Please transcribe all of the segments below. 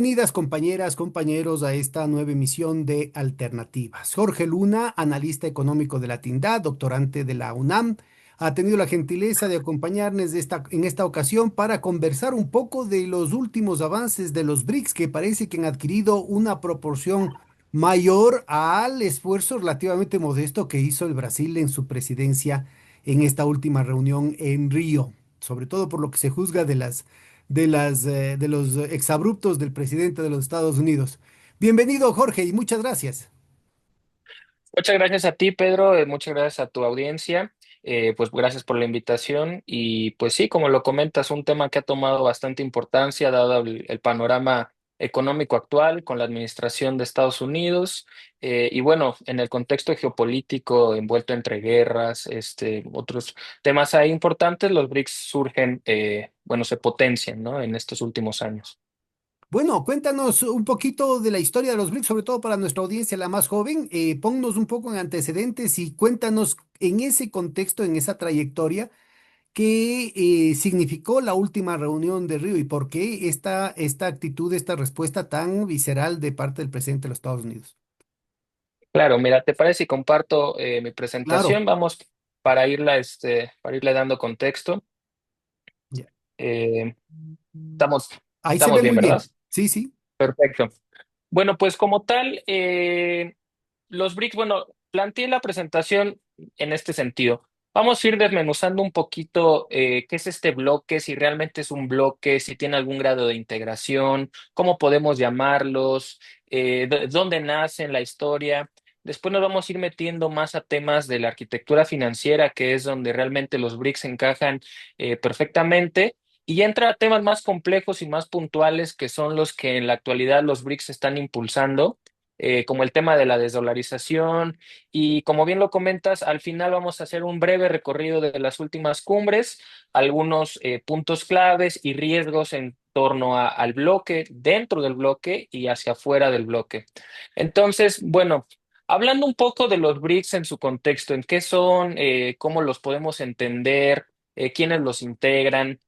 Bienvenidas compañeras, compañeros a esta nueva emisión de Alternativas. Jorge Luna, analista económico de la TINDAD, doctorante de la UNAM, ha tenido la gentileza de acompañarnos en esta ocasión para conversar un poco de los últimos avances de los BRICS que parece que han adquirido una proporción mayor al esfuerzo relativamente modesto que hizo el Brasil en su presidencia en esta última reunión en Río, sobre todo por lo que se juzga de los exabruptos del presidente de los Estados Unidos. Bienvenido, Jorge, y muchas gracias. Muchas gracias a ti, Pedro, muchas gracias a tu audiencia, pues gracias por la invitación y pues sí, como lo comentas, un tema que ha tomado bastante importancia dado el panorama económico actual con la administración de Estados Unidos y bueno, en el contexto geopolítico envuelto entre guerras, otros temas ahí importantes, los BRICS surgen, bueno, se potencian, ¿no? En estos últimos años. Bueno, cuéntanos un poquito de la historia de los BRICS, sobre todo para nuestra audiencia, la más joven. Ponnos un poco en antecedentes y cuéntanos en ese contexto, en esa trayectoria, qué significó la última reunión de Río y por qué esta actitud, esta respuesta tan visceral de parte del presidente de los Estados Unidos. Claro, mira, ¿te parece si comparto mi Claro, presentación? Vamos para irle dando contexto. ya. Eh, estamos, Ahí se estamos ve bien, muy ¿verdad? bien. Sí, sí. Perfecto. Bueno, pues como tal, los BRICS, bueno, planteé la presentación en este sentido. Vamos a ir desmenuzando un poquito qué es este bloque, si realmente es un bloque, si tiene algún grado de integración, cómo podemos llamarlos, dónde nace en la historia. Después nos vamos a ir metiendo más a temas de la arquitectura financiera, que es donde realmente los BRICS encajan perfectamente. Y ya entra a temas más complejos y más puntuales, que son los que en la actualidad los BRICS están impulsando, como el tema de la desdolarización. Y como bien lo comentas, al final vamos a hacer un breve recorrido de las últimas cumbres, algunos puntos claves y riesgos en torno al bloque, dentro del bloque y hacia afuera del bloque. Entonces, bueno. Hablando un poco de los BRICS en su contexto, en qué son, cómo los podemos entender, quiénes los integran.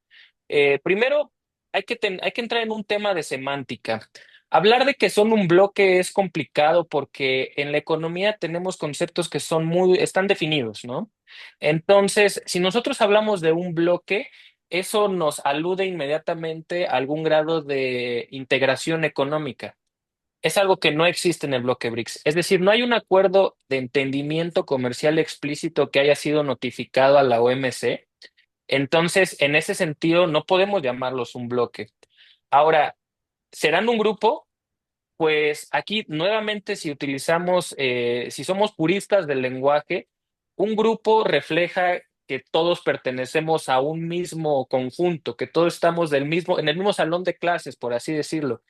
Primero, hay que entrar en un tema de semántica. Hablar de que son un bloque es complicado porque en la economía tenemos conceptos que están definidos, ¿no? Entonces, si nosotros hablamos de un bloque, eso nos alude inmediatamente a algún grado de integración económica. Es algo que no existe en el bloque BRICS. Es decir, no hay un acuerdo de entendimiento comercial explícito que haya sido notificado a la OMC. Entonces, en ese sentido, no podemos llamarlos un bloque. Ahora, ¿serán un grupo? Pues aquí nuevamente, si somos puristas del lenguaje, un grupo refleja que todos pertenecemos a un mismo conjunto, que todos estamos en el mismo salón de clases, por así decirlo.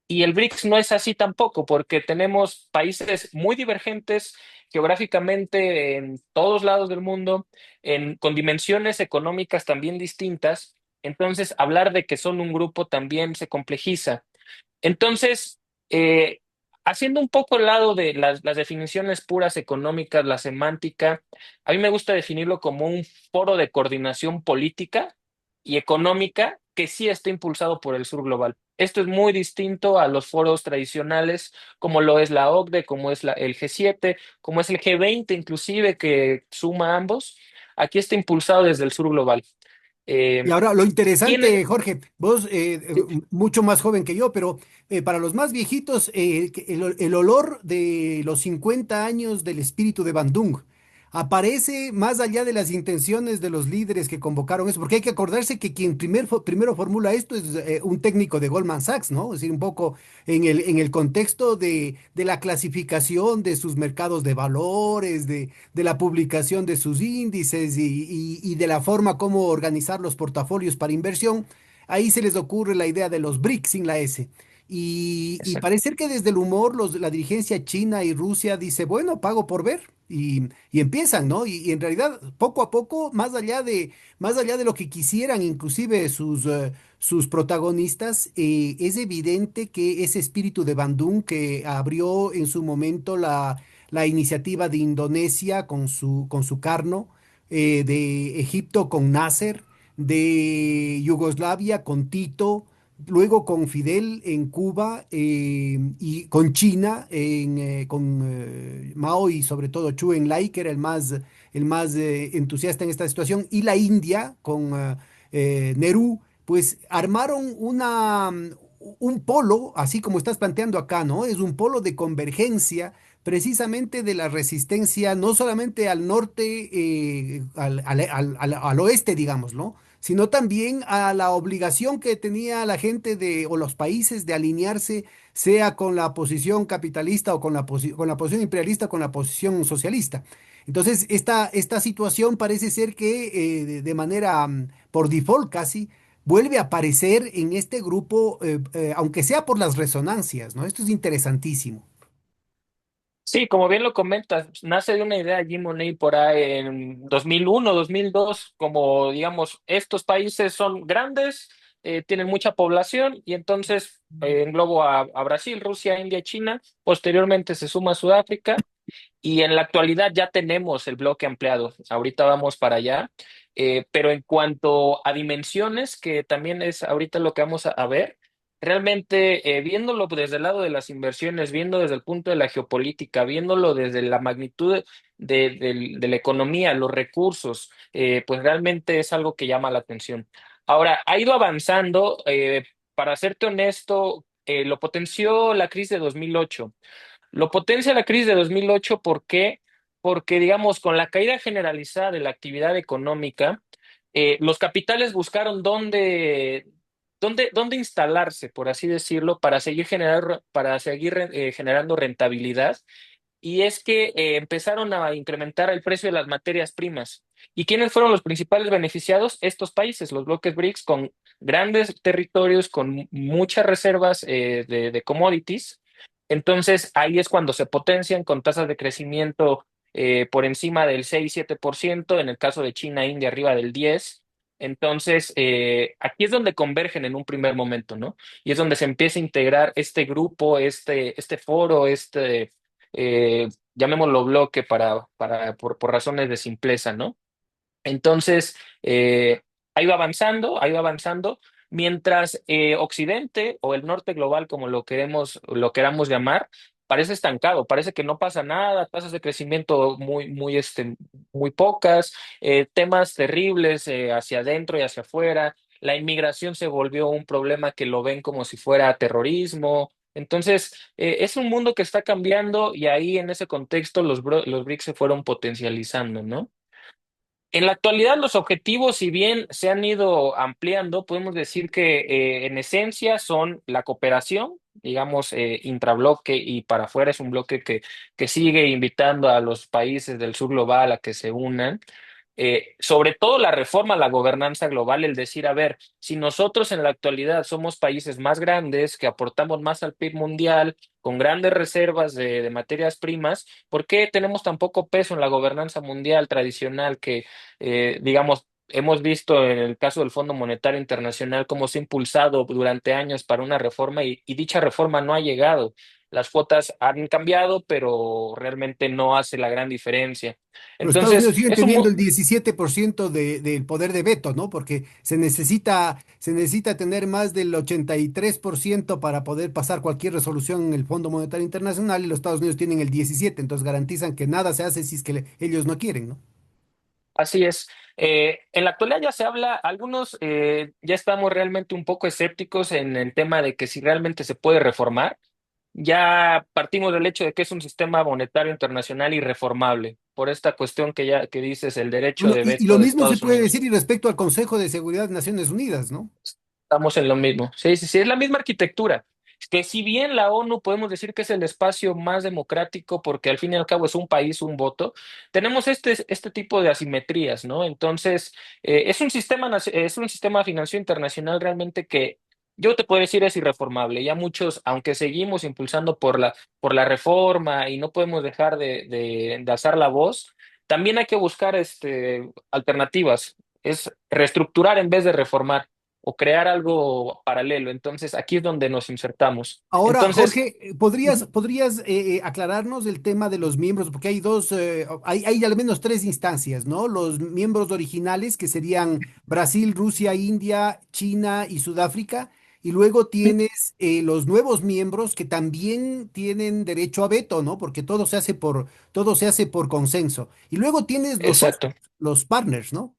Y el BRICS no es así tampoco, porque tenemos países muy divergentes geográficamente en todos lados del mundo, con dimensiones económicas también distintas. Entonces, hablar de que son un grupo también se complejiza. Entonces, eh, haciendo un poco el lado de las definiciones puras económicas, la semántica, a mí me gusta definirlo como un foro de coordinación política y económica que sí está impulsado por el sur global. Esto es muy distinto a los foros tradicionales, como lo es la OCDE, como es el G7, como es el G20, inclusive, que suma ambos. Aquí está impulsado desde el sur global. Y Eh, ahora, lo tiene, interesante, Jorge, vos mucho más joven que yo, pero para los más viejitos, el olor de los 50 años del espíritu de Bandung aparece más allá de las intenciones de los líderes que convocaron eso, porque hay que acordarse que quien primero formula esto es un técnico de Goldman Sachs, ¿no? Es decir, un poco en el contexto de la clasificación de sus mercados de valores, de la publicación de sus índices y de la forma como organizar los portafolios para inversión, ahí se les ocurre la idea de los BRICS sin la S. Y parece que desde el humor la dirigencia china y Rusia dice, bueno, pago por ver. Y empiezan, ¿no? Y en realidad, poco a poco, más allá de lo que quisieran, inclusive sus protagonistas, es evidente que ese espíritu de Bandung que abrió en su momento la iniciativa de Indonesia con su Carno, de Egipto con Nasser, de Yugoslavia con Tito, luego con Fidel en Cuba y con China, con Mao y sobre todo Chu Enlai, que era el más entusiasta en esta situación, y la India con Nehru, pues armaron un polo, así como estás planteando acá, ¿no? Es un polo de convergencia precisamente de la resistencia, no solamente al norte, al oeste, digamos, ¿no? Sino también a la obligación que tenía la gente o los países de alinearse, sea con la posición capitalista o con con la posición imperialista o con la posición socialista. Entonces, esta situación parece ser que de manera por default casi vuelve a aparecer en este grupo, aunque sea por las resonancias, ¿no? Esto es interesantísimo. Sí, como bien lo comentas, nace de una idea Jim O'Neill por ahí en 2001, 2002, como digamos, estos países son grandes, tienen mucha población y entonces englobo a Brasil, Rusia, India y China. Posteriormente se suma Sudáfrica y en la actualidad ya tenemos el bloque ampliado. Ahorita vamos para allá. Pero en cuanto a dimensiones, que también es ahorita lo que vamos a ver, realmente viéndolo desde el lado de las inversiones, viendo desde el punto de la geopolítica, viéndolo desde la magnitud de la economía, los recursos, pues realmente es algo que llama la atención. Ahora, ha ido avanzando, para serte honesto, lo potenció la crisis de 2008. Lo potencia la crisis de 2008, ¿por qué? Porque, digamos, con la caída generalizada de la actividad económica, los capitales buscaron dónde instalarse, por así decirlo, para seguir generando rentabilidad. Y es que empezaron a incrementar el precio de las materias primas. ¿Y quiénes fueron los principales beneficiados? Estos países, los bloques BRICS, con grandes territorios, con muchas reservas de commodities. Entonces, ahí es cuando se potencian con tasas de crecimiento por encima del 6-7%, en el caso de China, India, arriba del 10%. Entonces, aquí es donde convergen en un primer momento, ¿no? Y es donde se empieza a integrar este grupo, este foro, llamémoslo bloque por razones de simpleza, ¿no? Entonces, ha ido avanzando, mientras Occidente o el norte global, como lo queramos llamar, parece estancado, parece que no pasa nada, tasas de crecimiento muy pocas, temas terribles hacia adentro y hacia afuera, la inmigración se volvió un problema que lo ven como si fuera terrorismo. Entonces, es un mundo que está cambiando y ahí en ese contexto los BRICS se fueron potencializando, ¿no? En la actualidad, los objetivos, si bien se han ido ampliando, podemos decir que en esencia son la cooperación, digamos, intrabloque y para afuera es un bloque que sigue invitando a los países del sur global a que se unan. Sobre todo la reforma a la gobernanza global, el decir, a ver, si nosotros en la actualidad somos países más grandes, que aportamos más al PIB mundial, con grandes reservas de materias primas, ¿por qué tenemos tan poco peso en la gobernanza mundial tradicional que digamos, hemos visto en el caso del Fondo Monetario Internacional cómo se ha impulsado durante años para una reforma y dicha reforma no ha llegado? Las cuotas han cambiado, pero realmente no hace la gran diferencia. Los Estados Entonces, Unidos siguen teniendo el 17% del poder de veto, ¿no? Porque se necesita tener más del 83% para poder pasar cualquier resolución en el Fondo Monetario Internacional y los Estados Unidos tienen el 17%, entonces garantizan que nada se hace si es que ellos no quieren, ¿no? así es. En la actualidad ya se habla, algunos ya estamos realmente un poco escépticos en el tema de que si realmente se puede reformar. Ya partimos del hecho de que es un sistema monetario internacional irreformable, por esta cuestión que dices, el derecho Bueno, de y lo veto de mismo se Estados puede Unidos. decir y respecto al Consejo de Seguridad de Naciones Unidas, ¿no? Estamos en lo mismo. Sí, sí, sí, es la misma arquitectura. Que si bien la ONU podemos decir que es el espacio más democrático, porque al fin y al cabo es un país, un voto, tenemos este tipo de asimetrías, ¿no? Entonces, es un sistema financiero internacional realmente que yo te puedo decir es irreformable. Ya muchos, aunque seguimos impulsando por la reforma y no podemos dejar de alzar la voz, también hay que buscar alternativas. Es reestructurar en vez de reformar o crear algo paralelo. Entonces, aquí es donde nos insertamos. Ahora, Entonces, Jorge, ¿podrías aclararnos el tema de los miembros? Porque hay al menos tres instancias, ¿no? Los miembros originales, que serían Brasil, Rusia, India, China y Sudáfrica, y luego tienes los nuevos miembros que también tienen derecho a veto, ¿no? Porque todo se hace por consenso. Y luego tienes los socios, Exacto. los partners, ¿no?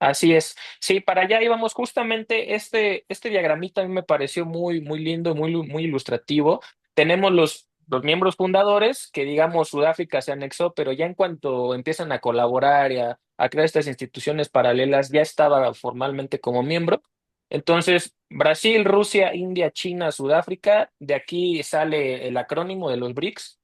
Así es. Sí, para allá íbamos justamente este diagramita a mí me pareció muy lindo, muy ilustrativo. Tenemos los miembros fundadores, que digamos Sudáfrica se anexó, pero ya en cuanto empiezan a colaborar y a crear estas instituciones paralelas, ya estaba formalmente como miembro. Entonces, Brasil, Rusia, India, China, Sudáfrica, de aquí sale el acrónimo de los BRICS.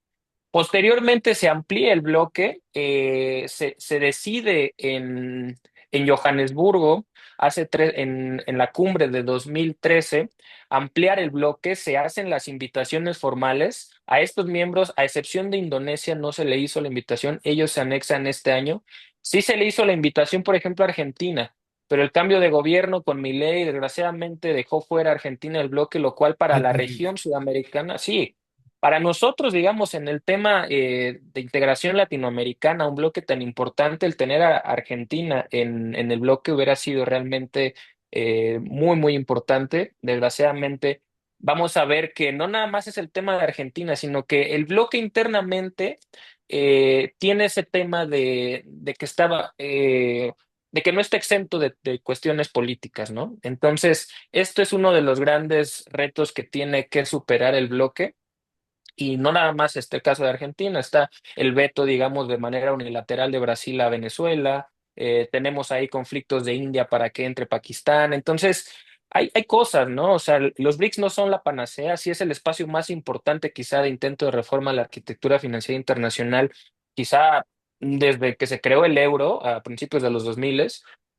Posteriormente se amplía el bloque, se decide en Johannesburgo, en la cumbre de 2013, ampliar el bloque, se hacen las invitaciones formales a estos miembros, a excepción de Indonesia, no se le hizo la invitación, ellos se anexan este año. Sí se le hizo la invitación, por ejemplo, a Argentina, pero el cambio de gobierno con Milei, desgraciadamente, dejó fuera a Argentina del bloque, lo cual para Ay, la terrible. región sudamericana, sí. Para nosotros, digamos, en el tema de integración latinoamericana, un bloque tan importante, el tener a Argentina en el bloque hubiera sido realmente muy importante. Desgraciadamente, vamos a ver que no nada más es el tema de Argentina, sino que el bloque internamente tiene ese tema de que de que no está exento de cuestiones políticas, ¿no? Entonces, esto es uno de los grandes retos que tiene que superar el bloque y no nada más este caso de Argentina, está el veto, digamos, de manera unilateral de Brasil a Venezuela, tenemos ahí conflictos de India para que entre Pakistán, entonces hay cosas, ¿no? O sea, los BRICS no son la panacea, sí es el espacio más importante quizá de intento de reforma a la arquitectura financiera internacional, quizá desde que se creó el euro a principios de los 2000,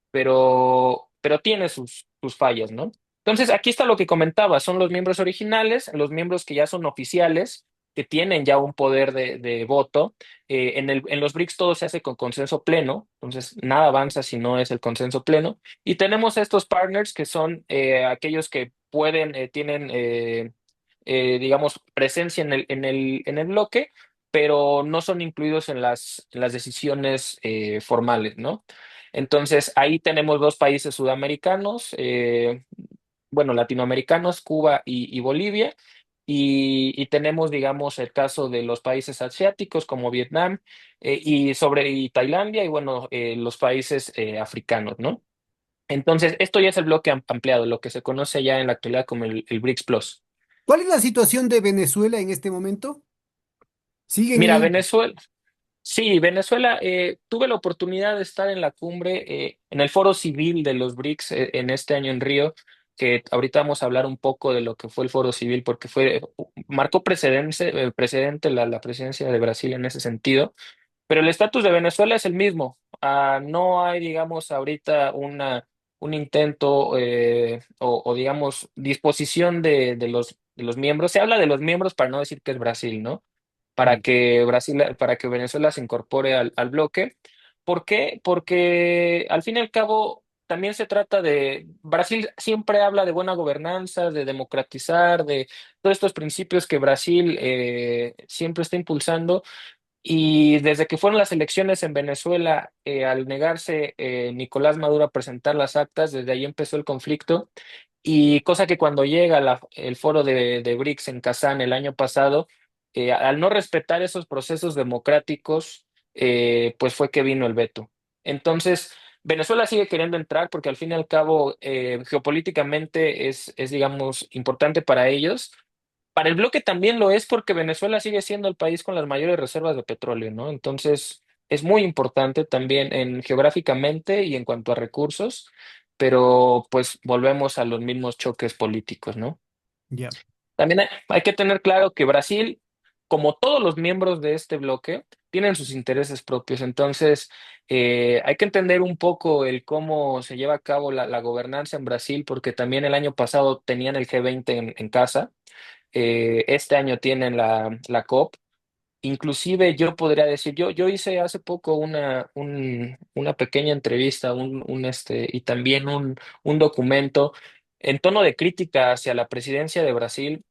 pero tiene sus fallas, ¿no? Entonces, aquí está lo que comentaba, son los miembros originales, los miembros que ya son oficiales, que tienen ya un poder de voto. En los BRICS todo se hace con consenso pleno, entonces nada avanza si no es el consenso pleno. Y tenemos estos partners que son aquellos que tienen, digamos, presencia en el bloque, pero no son incluidos en las decisiones formales, ¿no? Entonces, ahí tenemos dos países sudamericanos, bueno, latinoamericanos, Cuba y Bolivia, y tenemos, digamos, el caso de los países asiáticos como Vietnam y Tailandia, y bueno, los países africanos, ¿no? Entonces, esto ya es el bloque ampliado, lo que se conoce ya en la actualidad como el BRICS Plus. ¿Cuál es la situación de Venezuela en este momento? ¿Siguen Mira, limpios? Venezuela. Sí, Venezuela, tuve la oportunidad de estar en la cumbre, en el foro civil de los BRICS en este año en Río, que ahorita vamos a hablar un poco de lo que fue el foro civil, porque marcó precedente la presidencia de Brasil en ese sentido, pero el estatus de Venezuela es el mismo. No hay, digamos, ahorita un intento o, digamos, disposición de los miembros. Se habla de los miembros para no decir que es Brasil, ¿no? Mm. Para que Venezuela se incorpore al bloque. ¿Por qué? Porque al fin y al cabo también se trata Brasil siempre habla de buena gobernanza, de democratizar, de todos estos principios que Brasil siempre está impulsando. Y desde que fueron las elecciones en Venezuela, al negarse Nicolás Maduro a presentar las actas, desde ahí empezó el conflicto. Y cosa que cuando llega el foro de BRICS en Kazán el año pasado, al no respetar esos procesos democráticos, pues fue que vino el veto. Entonces, Venezuela sigue queriendo entrar porque al fin y al cabo, geopolíticamente digamos, importante para ellos. Para el bloque también lo es porque Venezuela sigue siendo el país con las mayores reservas de petróleo, ¿no? Entonces, es muy importante también geográficamente y en cuanto a recursos, pero pues volvemos a los mismos choques políticos, ¿no? Ya. También hay que tener claro que Brasil, como todos los miembros de este bloque, tienen sus intereses propios. Entonces, hay que entender un poco el cómo se lleva a cabo la gobernanza en Brasil, porque también el año pasado tenían el G20 en casa, este año tienen la COP. Inclusive yo podría decir, yo hice hace poco una pequeña entrevista y también un documento en tono de crítica hacia la presidencia de Brasil.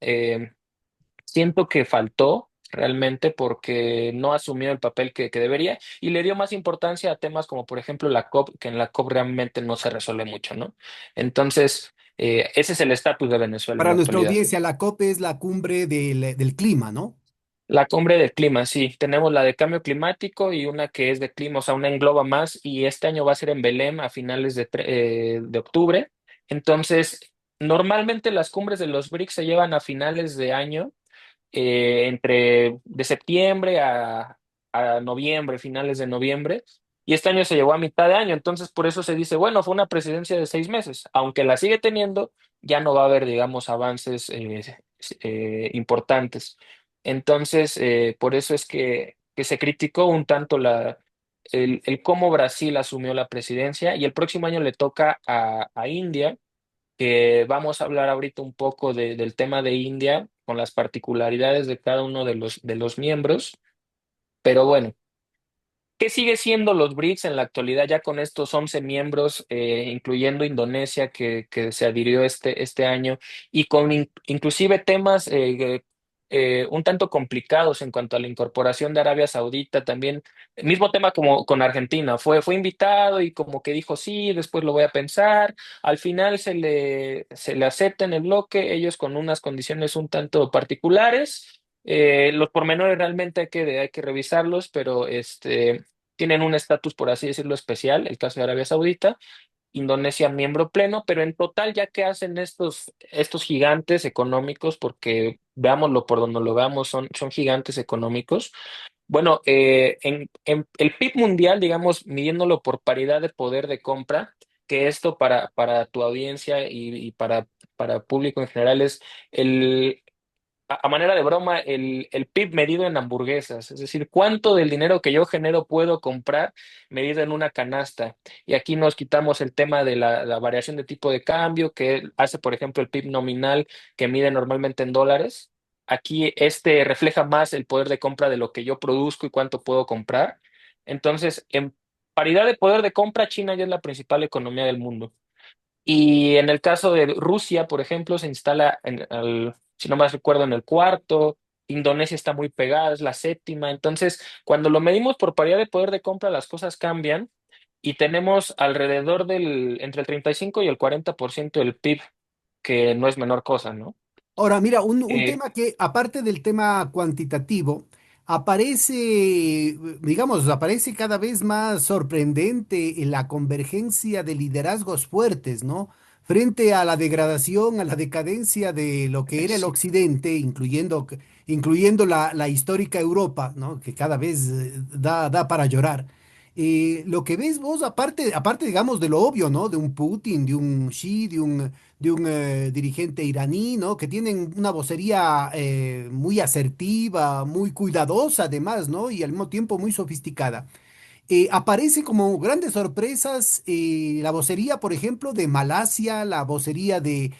Siento que faltó realmente porque no asumió el papel que debería y le dio más importancia a temas como por ejemplo la COP, que en la COP realmente no se resuelve mucho, ¿no? Entonces, Ese es el estatus de Venezuela en Para la nuestra actualidad. audiencia, la COP es la cumbre del clima, ¿no? La cumbre del clima, sí. Tenemos la de cambio climático y una que es de clima, o sea, una engloba más y este año va a ser en Belém a finales de octubre. Entonces, normalmente las cumbres de los BRICS se llevan a finales de año, entre de septiembre a noviembre, finales de noviembre. Y este año se llevó a mitad de año, entonces por eso se dice, bueno, fue una presidencia de 6 meses, aunque la sigue teniendo, ya no va a haber, digamos, avances importantes. Entonces, por eso es que se criticó un tanto el cómo Brasil asumió la presidencia y el próximo año le toca a India, que vamos a hablar ahorita un poco del tema de India con las particularidades de cada uno de los miembros, pero bueno. ¿Qué sigue siendo los BRICS en la actualidad ya con estos 11 miembros, incluyendo Indonesia que se adhirió este año y con inclusive temas un tanto complicados en cuanto a la incorporación de Arabia Saudita también? El mismo tema como con Argentina, fue invitado y como que dijo sí, después lo voy a pensar. Al final se le acepta en el bloque, ellos con unas condiciones un tanto particulares. Los pormenores realmente hay que revisarlos, pero tienen un estatus, por así decirlo, especial, el caso de Arabia Saudita, Indonesia miembro pleno, pero en total, ya que hacen estos gigantes económicos, porque veámoslo por donde lo veamos, son gigantes económicos. Bueno, en el PIB mundial, digamos, midiéndolo por paridad de poder de compra, que esto para tu audiencia y para público en general es el a manera de broma, el PIB medido en hamburguesas, es decir, cuánto del dinero que yo genero puedo comprar medido en una canasta. Y aquí nos quitamos el tema de la variación de tipo de cambio que hace, por ejemplo, el PIB nominal que mide normalmente en dólares. Aquí refleja más el poder de compra de lo que yo produzco y cuánto puedo comprar. Entonces, en paridad de poder de compra, China ya es la principal economía del mundo. Y en el caso de Rusia, por ejemplo, se instala, si no más recuerdo, en el cuarto. Indonesia está muy pegada, es la séptima. Entonces, cuando lo medimos por paridad de poder de compra, las cosas cambian y tenemos alrededor entre el 35 y el 40% del PIB, que no es menor cosa, ¿no? Ahora, mira, un Eh, tema que, aparte del tema cuantitativo, aparece, digamos, aparece cada vez más sorprendente en la convergencia de liderazgos fuertes, ¿no? Frente a la degradación, a la decadencia de lo que era el es- Occidente, incluyendo la histórica Europa, ¿no? Que cada vez da para llorar. Lo que ves vos, aparte, digamos, de lo obvio, ¿no? De un Putin, de un Xi, de un dirigente iraní, ¿no? Que tienen una vocería muy asertiva, muy cuidadosa además, ¿no? Y al mismo tiempo muy sofisticada. Aparece como grandes sorpresas la vocería, por ejemplo, de Malasia, la vocería de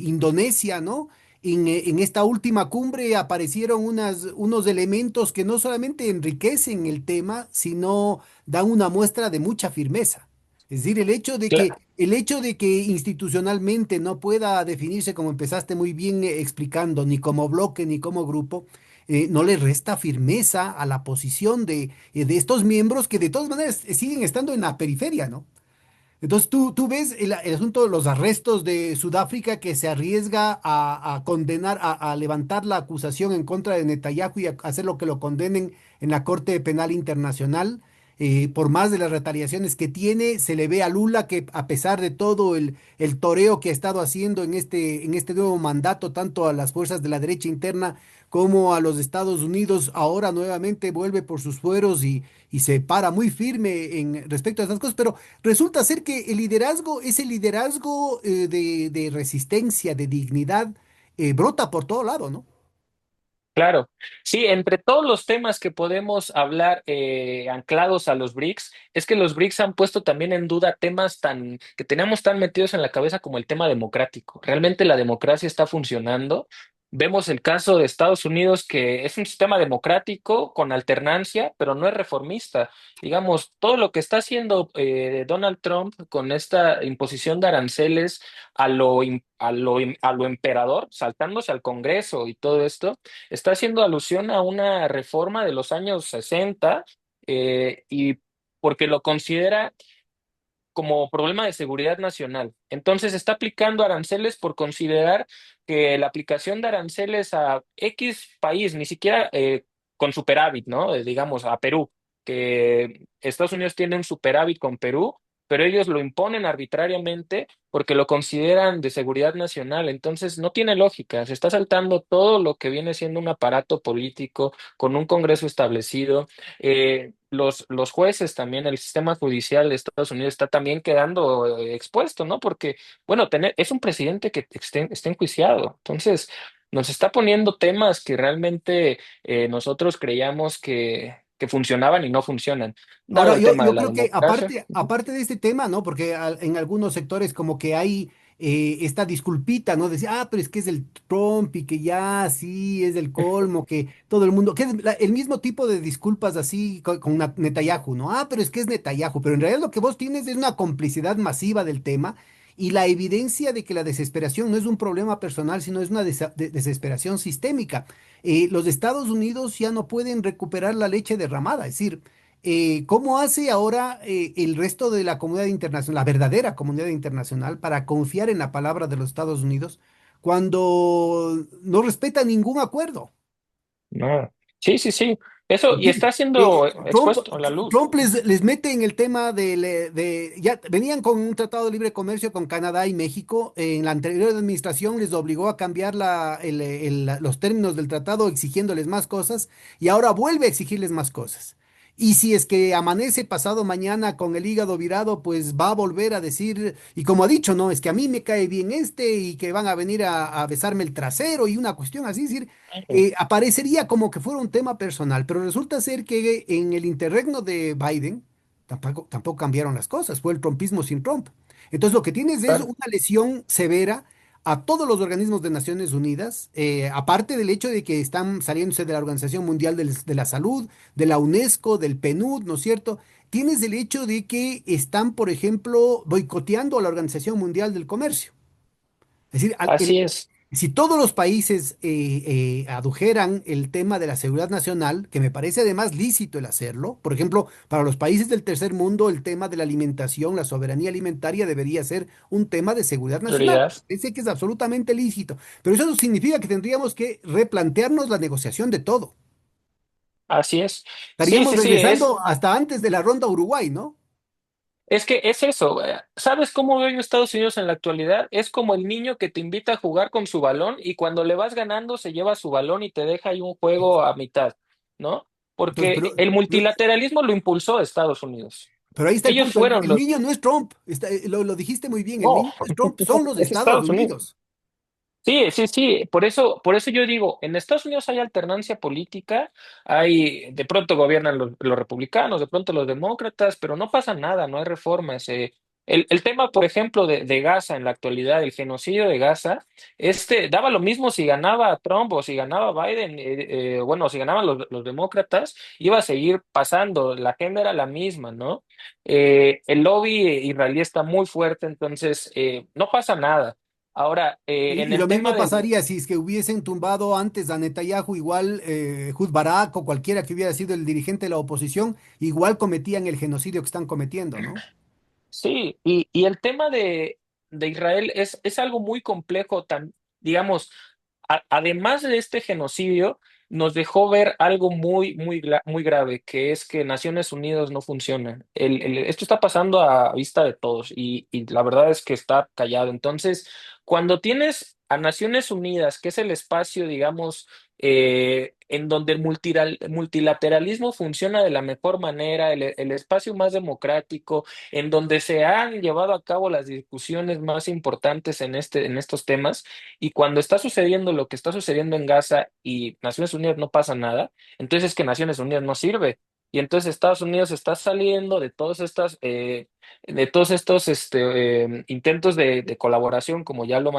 Indonesia, ¿no? En esta última cumbre aparecieron unos elementos que no solamente enriquecen el tema, sino dan una muestra de mucha firmeza. Es decir, cla- el hecho de que institucionalmente no pueda definirse, como empezaste muy bien explicando, ni como bloque ni como grupo, no le resta firmeza a la posición de estos miembros que de todas maneras siguen estando en la periferia, ¿no? Entonces tú ves el asunto de los arrestos de Sudáfrica que se arriesga a condenar, a levantar la acusación en contra de Netanyahu y a hacer lo que lo condenen en la Corte Penal Internacional. Por más de las retaliaciones que tiene, se le ve a Lula que a pesar de todo el toreo que ha estado haciendo en este nuevo mandato, tanto a las fuerzas de la derecha interna como a los Estados Unidos, ahora nuevamente vuelve por sus fueros y se para muy firme respecto a estas cosas, pero resulta ser que el liderazgo, ese liderazgo de resistencia, de dignidad, brota por todo lado, ¿no? Claro, sí, entre todos los temas que podemos hablar anclados a los BRICS, es que los BRICS han puesto también en duda temas que teníamos tan metidos en la cabeza como el tema democrático. ¿Realmente la democracia está funcionando? Vemos el caso de Estados Unidos, que es un sistema democrático con alternancia, pero no es reformista. Digamos, todo lo que está haciendo Donald Trump con esta imposición de aranceles a lo emperador, saltándose al Congreso y todo esto está haciendo alusión a una reforma de los años 60, y porque lo considera como problema de seguridad nacional. Entonces está aplicando aranceles por considerar que la aplicación de aranceles a X país, ni siquiera con superávit, ¿no? Digamos a Perú, que Estados Unidos tiene un superávit con Perú, pero ellos lo imponen arbitrariamente porque lo consideran de seguridad nacional. Entonces no tiene lógica, se está saltando todo lo que viene siendo un aparato político con un Congreso establecido. Los jueces también, el sistema judicial de Estados Unidos está también quedando expuesto, ¿no? Porque, bueno, es un presidente que está enjuiciado. Entonces, nos está poniendo temas que realmente nosotros creíamos que funcionaban y no funcionan, dado Ahora, el yo, tema de yo la creo que democracia. aparte de este tema, ¿no? Porque en algunos sectores como que hay esta disculpita, ¿no? Decir, pero es que es el Trump y que ya sí es el colmo, que todo el mundo, que es el mismo tipo de disculpas así con Netanyahu, ¿no? Pero es que es Netanyahu, pero en realidad lo que vos tienes es una complicidad masiva del tema y la evidencia de que la desesperación no es un problema personal, sino es una desesperación sistémica. Los Estados Unidos ya no pueden recuperar la leche derramada, es decir, ¿cómo hace ahora el resto de la comunidad internacional, la verdadera comunidad internacional, para confiar en la palabra de los Estados Unidos cuando no respeta ningún acuerdo? No. Sí, sí, sí. Eso, Es y decir, está siendo Trump, expuesto a la luz. Trump les mete en el tema ya venían con un tratado de libre comercio con Canadá y México. En la anterior administración les obligó a cambiar los términos del tratado exigiéndoles más cosas y ahora vuelve a exigirles más cosas. Y si es que amanece pasado mañana con el hígado virado, pues va a volver a decir, y como ha dicho, no, es que a mí me cae bien este y que van a venir a besarme el trasero y una cuestión así, es decir, aparecería como que fuera un tema personal, pero resulta ser que en el interregno de Biden tampoco cambiaron las cosas, fue el trumpismo sin Trump. Entonces lo que tienes es Claro. una lesión severa a todos los organismos de Naciones Unidas, aparte del hecho de que están saliéndose de la Organización Mundial de la Salud, de la UNESCO, del PNUD, ¿no es cierto? Tienes el hecho de que están, por ejemplo, boicoteando a la Organización Mundial del Comercio. Es decir, Así es. si todos los países adujeran el tema de la seguridad nacional, que me parece además lícito el hacerlo, por ejemplo, para los países del tercer mundo, el tema de la alimentación, la soberanía alimentaria debería ser un tema de seguridad nacional. Prioridad. Sé que es absolutamente lícito, pero eso no significa que tendríamos que replantearnos la negociación de todo. Así es. Sí, Estaríamos sí, sí, regresando hasta antes de la ronda Uruguay, ¿no? es que es eso. ¿Sabes cómo veo yo Estados Unidos en la actualidad? Es como el niño que te invita a jugar con su balón y cuando le vas ganando se lleva su balón y te deja ahí un juego a mitad, ¿no? Entonces, Porque el multilateralismo lo impulsó Estados Unidos. pero ahí está el Ellos punto. fueron El los... niño no es Trump. Lo dijiste muy bien. El No, niño no es Trump. Son los es Estados Estados Unidos. Unidos. Sí, sí, sí, por eso yo digo, en Estados Unidos hay alternancia política, de pronto gobiernan los republicanos, de pronto los demócratas, pero no pasa nada, no hay reformas. El tema, por ejemplo, de Gaza en la actualidad, el genocidio de Gaza, daba lo mismo si ganaba Trump o si ganaba Biden, bueno, si ganaban los demócratas, iba a seguir pasando, la agenda era la misma, ¿no? El lobby israelí está muy fuerte, entonces no pasa nada. Ahora, en Y el lo tema mismo del... pasaría si es que hubiesen tumbado antes a Netanyahu, igual Ehud Barak o cualquiera que hubiera sido el dirigente de la oposición, igual cometían el genocidio que están cometiendo, ¿no? Sí, y el tema de Israel es algo muy complejo, digamos, además de este genocidio, nos dejó ver algo muy grave, que es que Naciones Unidas no funcionan. Esto está pasando a vista de todos y la verdad es que está callado. Entonces, cuando tienes a Naciones Unidas, que es el espacio, digamos, en donde el multilateralismo funciona de la mejor manera, el espacio más democrático, en donde se han llevado a cabo las discusiones más importantes en estos temas, y cuando está sucediendo lo que está sucediendo en Gaza y Naciones Unidas no pasa nada, entonces es que Naciones Unidas no sirve. Y entonces Estados Unidos está saliendo de todos estos intentos de colaboración, como ya lo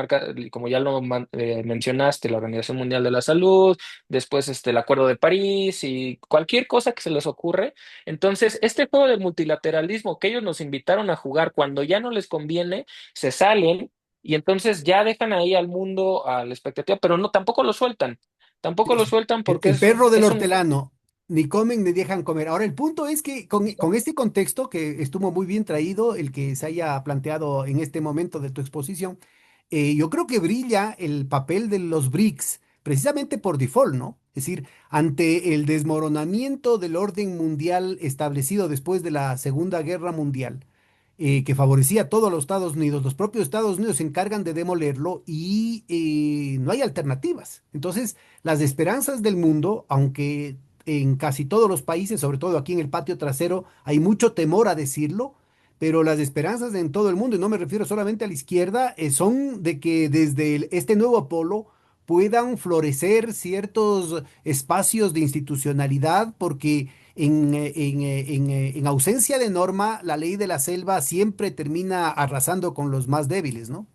mencionaste, la Organización Mundial de la Salud, después el Acuerdo de París y cualquier cosa que se les ocurre. Entonces, este juego de multilateralismo que ellos nos invitaron a jugar cuando ya no les conviene, se salen y entonces ya dejan ahí al mundo a la expectativa, pero no, tampoco lo sueltan Es porque el perro del es un, hortelano. Ni comen ni dejan comer. Ahora, el punto es que con este contexto, que estuvo muy bien traído, el que se haya planteado en este momento de tu exposición, yo creo que brilla el papel de los BRICS, precisamente por default, ¿no? Es decir, ante el desmoronamiento del orden mundial establecido después de la Segunda Guerra Mundial, que favorecía a todos los Estados Unidos, los propios Estados Unidos se encargan de demolerlo y no hay alternativas. Entonces, las esperanzas del mundo, aunque en casi todos los países, sobre todo aquí en el patio trasero, hay mucho temor a decirlo, pero las esperanzas en todo el mundo, y no me refiero solamente a la izquierda, son de que desde este nuevo polo puedan florecer ciertos espacios de institucionalidad, porque en ausencia de norma, la ley de la selva siempre termina arrasando con los más débiles, ¿no?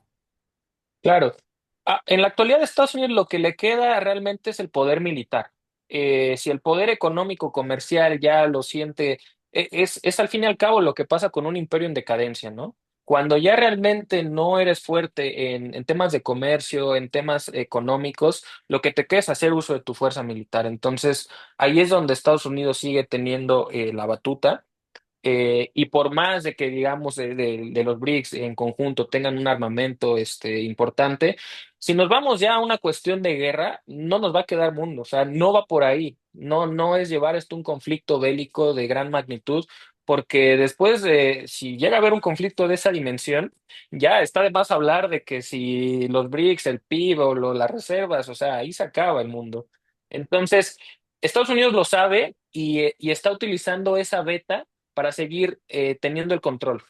Claro. En la actualidad de Estados Unidos lo que le queda realmente es el poder militar. Si el poder económico comercial ya lo siente, es al fin y al cabo lo que pasa con un imperio en decadencia, ¿no? Cuando ya realmente no eres fuerte en temas de comercio, en temas económicos, lo que te queda es hacer uso de tu fuerza militar. Entonces, ahí es donde Estados Unidos sigue teniendo la batuta. Y por más de que, digamos, de los BRICS en conjunto tengan un armamento importante, si nos vamos ya a una cuestión de guerra, no nos va a quedar mundo, o sea, no va por ahí, no es llevar esto a un conflicto bélico de gran magnitud, porque después de, si llega a haber un conflicto de esa dimensión, ya está de más hablar de que si los BRICS, el PIB o las reservas, o sea, ahí se acaba el mundo. Entonces, Estados Unidos lo sabe y está utilizando esa beta para seguir teniendo el control.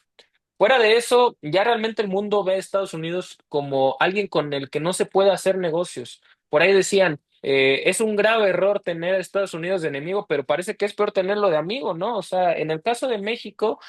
Fuera de eso, ya realmente el mundo ve a Estados Unidos como alguien con el que no se puede hacer negocios. Por ahí decían, es un grave error tener a Estados Unidos de enemigo, pero parece que es peor tenerlo de amigo, ¿no? O sea, en el caso de México,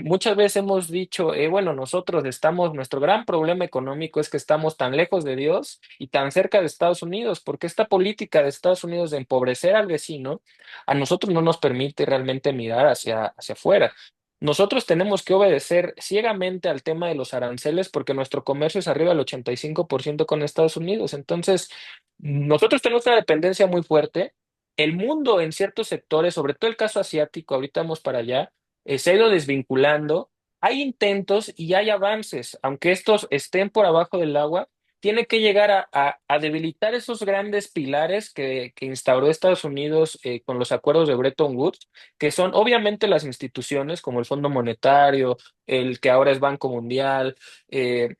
muchas veces hemos dicho, bueno, nosotros estamos, nuestro gran problema económico es que estamos tan lejos de Dios y tan cerca de Estados Unidos, porque esta política de Estados Unidos de empobrecer al vecino, a nosotros no nos permite realmente mirar hacia afuera. Nosotros tenemos que obedecer ciegamente al tema de los aranceles porque nuestro comercio es arriba del 85% con Estados Unidos. Entonces, nosotros tenemos una dependencia muy fuerte. El mundo en ciertos sectores, sobre todo el caso asiático, ahorita vamos para allá, se ha ido desvinculando. Hay intentos y hay avances, aunque estos estén por abajo del agua, tiene que llegar a debilitar esos grandes pilares que instauró Estados Unidos con los acuerdos de Bretton Woods, que son obviamente las instituciones como el Fondo Monetario, el que ahora es Banco Mundial, eh,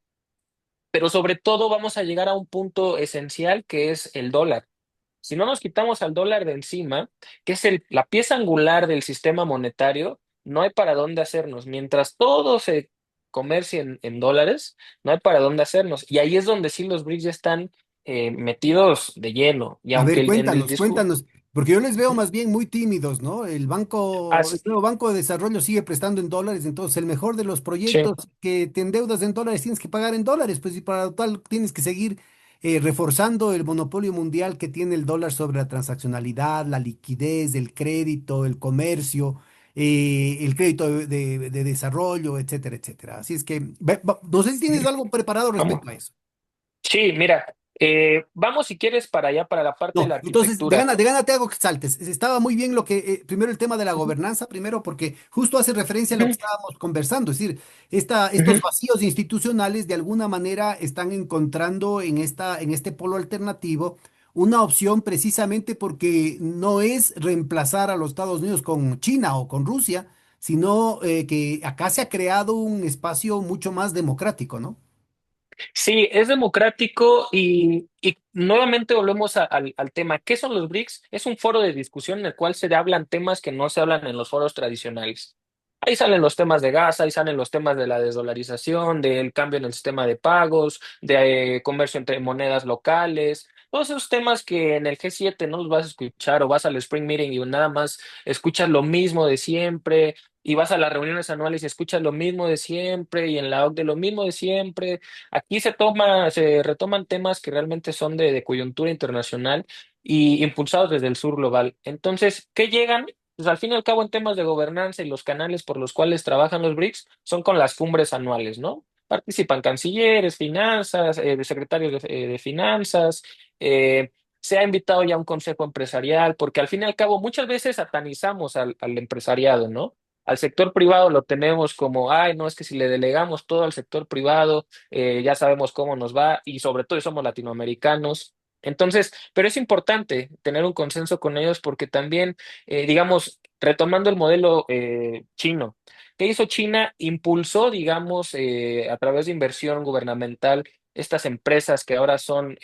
pero sobre todo vamos a llegar a un punto esencial que es el dólar. Si no nos quitamos al dólar de encima, que es la pieza angular del sistema monetario, no hay para dónde hacernos. Mientras todo se comercie en dólares, no hay para dónde hacernos. Y ahí es donde sí los BRICS ya están metidos de lleno. Y A aunque ver, en el cuéntanos, discurso... cuéntanos, porque yo les veo más bien muy tímidos, ¿no? El nuevo Banco de Desarrollo sigue prestando en dólares, entonces el mejor de los Sí. proyectos que te endeudas en dólares tienes que pagar en dólares, pues y para lo tal tienes que seguir reforzando el monopolio mundial que tiene el dólar sobre la transaccionalidad, la liquidez, el crédito, el comercio, el crédito de desarrollo, etcétera, etcétera. Así es que, no sé si tienes algo preparado Vamos. respecto a eso. Sí, mira, vamos si quieres para allá, para la parte de No, la entonces arquitectura. de gana te hago que saltes. Estaba muy bien lo que, primero el tema de la Ujú, gobernanza, primero porque justo hace referencia a lo que ujú, estábamos conversando, es decir, estos ujú. vacíos institucionales de alguna manera están encontrando en este polo alternativo una opción precisamente porque no es reemplazar a los Estados Unidos con China o con Rusia, sino que acá se ha creado un espacio mucho más democrático, ¿no? Sí, es democrático y nuevamente volvemos al tema. ¿Qué son los BRICS? Es un foro de discusión en el cual se hablan temas que no se hablan en los foros tradicionales. Ahí salen los temas de gas, ahí salen los temas de la desdolarización, del cambio en el sistema de pagos, de comercio entre monedas locales, todos esos temas que en el G7 no los vas a escuchar o vas al Spring Meeting y nada más escuchas lo mismo de siempre y vas a las reuniones anuales y escuchas lo mismo de siempre y en la OCDE lo mismo de siempre. Aquí se retoman temas que realmente son de coyuntura internacional y impulsados desde el sur global. Entonces, ¿qué llegan? Pues al fin y al cabo en temas de gobernanza y los canales por los cuales trabajan los BRICS son con las cumbres anuales, ¿no? Participan cancilleres, finanzas, de secretarios de finanzas, eh, se ha invitado ya a un consejo empresarial, porque al fin y al cabo muchas veces satanizamos al empresariado, ¿no? Al sector privado lo tenemos como, ay, no, es que si le delegamos todo al sector privado, ya sabemos cómo nos va y sobre todo somos latinoamericanos. Entonces, pero es importante tener un consenso con ellos porque también, digamos, retomando el modelo chino, ¿qué hizo China? Impulsó, digamos, a través de inversión gubernamental, estas empresas que ahora son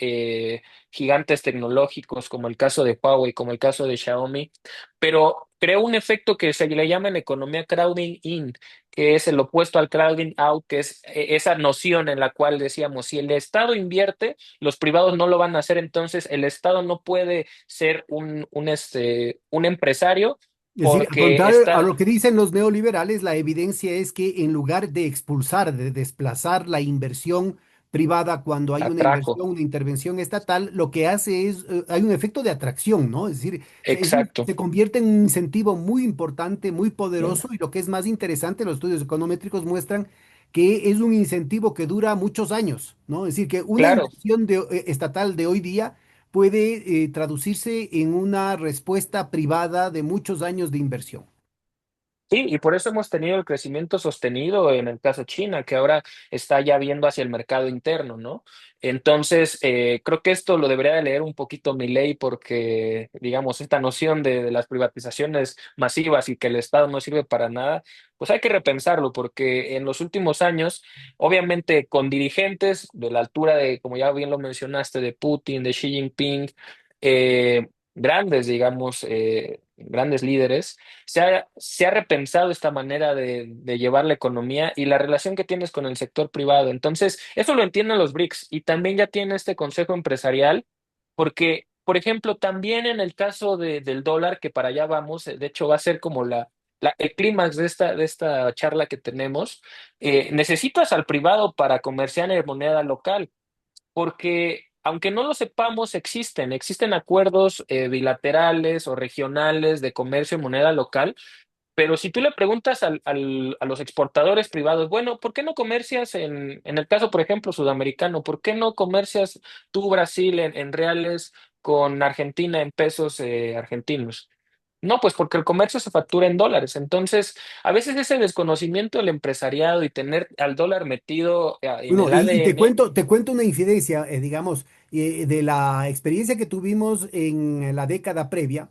gigantes tecnológicos, como el caso de Huawei, como el caso de Xiaomi, pero creó un efecto que se le llama en economía crowding in, que es el opuesto al crowding out, que es esa noción en la cual decíamos, si el Estado invierte, los privados no lo van a hacer, entonces el Estado no puede ser un empresario Es decir, al porque contrario a está lo que dicen los neoliberales, la evidencia es que en lugar de expulsar, de desplazar la inversión privada cuando hay una atraco. inversión, una intervención estatal, lo que hace es, hay un efecto de atracción, ¿no? Es decir, Exacto. se convierte en un incentivo muy importante, muy poderoso, y lo que es más interesante, los estudios econométricos muestran que es un incentivo que dura muchos años, ¿no? Es decir, que una Claro. inversión estatal de hoy día puede traducirse en una respuesta privada de muchos años de inversión. Sí, y por eso hemos tenido el crecimiento sostenido en el caso China, que ahora está ya viendo hacia el mercado interno, ¿no? Entonces, creo que esto lo debería de leer un poquito mi ley porque, digamos, esta noción de las privatizaciones masivas y que el Estado no sirve para nada, pues hay que repensarlo porque en los últimos años, obviamente con dirigentes de la altura de, como ya bien lo mencionaste, de Putin, de Xi Jinping, grandes, digamos, grandes líderes se ha repensado esta manera de llevar la economía y la relación que tienes con el sector privado. Entonces, eso lo entienden los BRICS y también ya tiene este consejo empresarial, porque, por ejemplo, también en el caso del dólar, que para allá vamos, de hecho va a ser como el clímax de esta charla que tenemos, necesitas al privado para comerciar en moneda local porque aunque no lo sepamos, existen acuerdos bilaterales o regionales de comercio en moneda local, pero si tú le preguntas a los exportadores privados, bueno, ¿por qué no comercias en el caso, por ejemplo, sudamericano? ¿Por qué no comercias tú, Brasil, en reales con Argentina en pesos argentinos? No, pues porque el comercio se factura en dólares. Entonces, a veces ese desconocimiento del empresariado y tener al dólar metido en Bueno, el y ADN. te cuento una incidencia, digamos, de la experiencia que tuvimos en la década previa,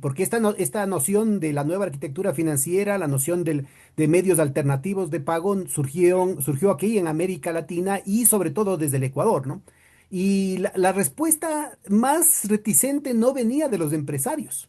porque esta noción de la nueva arquitectura financiera, la noción de medios alternativos de pago surgió aquí en América Latina y sobre todo desde el Ecuador, ¿no? Y la respuesta más reticente no venía de los empresarios.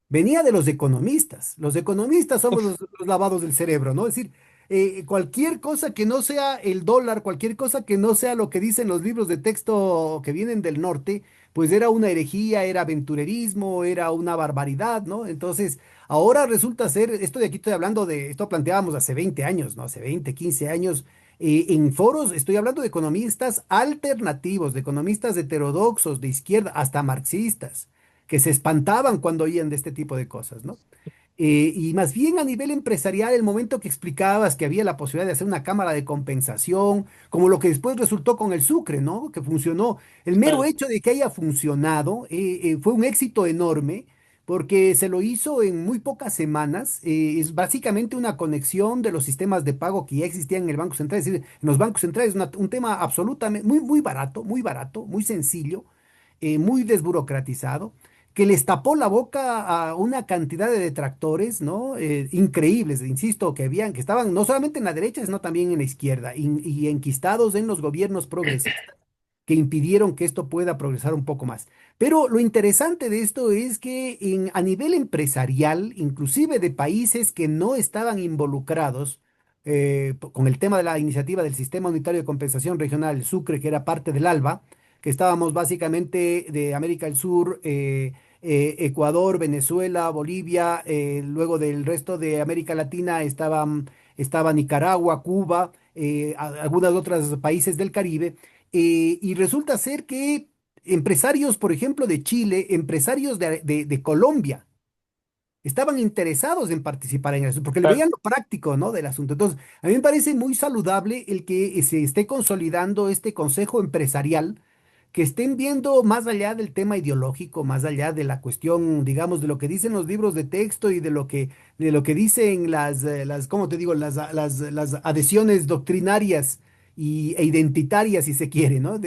Venía de los economistas. Los economistas somos los lavados del cerebro, ¿no? Es decir, cualquier cosa que no sea el dólar, cualquier cosa que no sea lo que dicen los libros de texto que vienen del norte, pues era una herejía, era aventurerismo, era una barbaridad, ¿no? Entonces, ahora resulta ser, esto de aquí estoy hablando de, esto planteábamos hace 20 años, ¿no? Hace 20, 15 años. En foros estoy hablando de economistas alternativos, de economistas heterodoxos, de izquierda, hasta marxistas que se espantaban cuando oían de este tipo de cosas, ¿no? Y más bien a nivel empresarial, el momento que explicabas que había la posibilidad de hacer una cámara de compensación, como lo que después resultó con el Sucre, ¿no? Que funcionó. El mero hecho de que haya funcionado fue un éxito enorme porque se lo hizo en muy pocas semanas. Es básicamente una conexión de los sistemas de pago que ya existían en el Banco Central. Es decir, en los bancos centrales, un tema absolutamente muy barato, muy sencillo, muy desburocratizado que les tapó la boca a una cantidad de detractores, ¿no? Increíbles, insisto, que estaban no solamente en la derecha, sino también en la izquierda, y enquistados en los gobiernos progresistas, que impidieron que esto pueda progresar un poco más. Pero lo interesante de esto es que a nivel empresarial, inclusive de países que no estaban involucrados, con el tema de la iniciativa del Sistema Unitario de Compensación Regional, el Sucre, que era parte del ALBA, que estábamos básicamente de América del Sur, Ecuador, Venezuela, Bolivia, luego del resto de América Latina estaba Nicaragua, Cuba, algunos otros países del Caribe, y resulta ser que empresarios, por ejemplo, de Chile, empresarios de Colombia, estaban interesados en participar en eso, porque le Claro. veían lo práctico, ¿no? Del asunto. Entonces, a mí me parece muy saludable el que se esté consolidando este consejo empresarial que estén viendo más allá del tema ideológico, más allá de la cuestión, digamos, de lo que dicen los libros de texto y de lo que dicen ¿cómo te digo? Las adhesiones doctrinarias e identitarias, si se quiere, ¿no?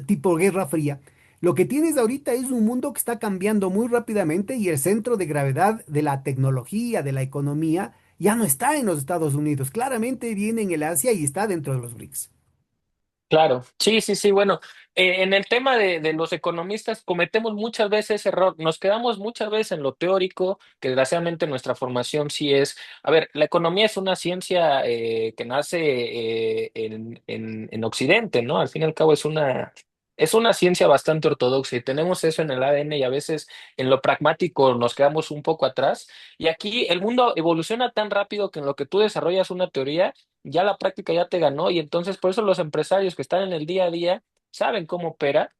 Tipo Guerra Fría. Lo que tienes ahorita es un mundo que está cambiando muy rápidamente y el centro de gravedad de la tecnología, de la economía, ya no está en los Estados Unidos. Claramente viene en el Asia y está dentro de los BRICS. Claro, sí, sí, sí. Bueno, en el tema de los economistas cometemos muchas veces ese error. Nos quedamos muchas veces en lo teórico, que desgraciadamente nuestra formación sí es. A ver, la economía es una ciencia que nace en Occidente, ¿no? Al fin y al cabo es una ciencia bastante ortodoxa y tenemos eso en el ADN y a veces en lo pragmático nos quedamos un poco atrás. Y aquí el mundo evoluciona tan rápido que en lo que tú desarrollas una teoría ya la práctica ya te ganó y entonces por eso los empresarios que están en el día a día saben cómo opera.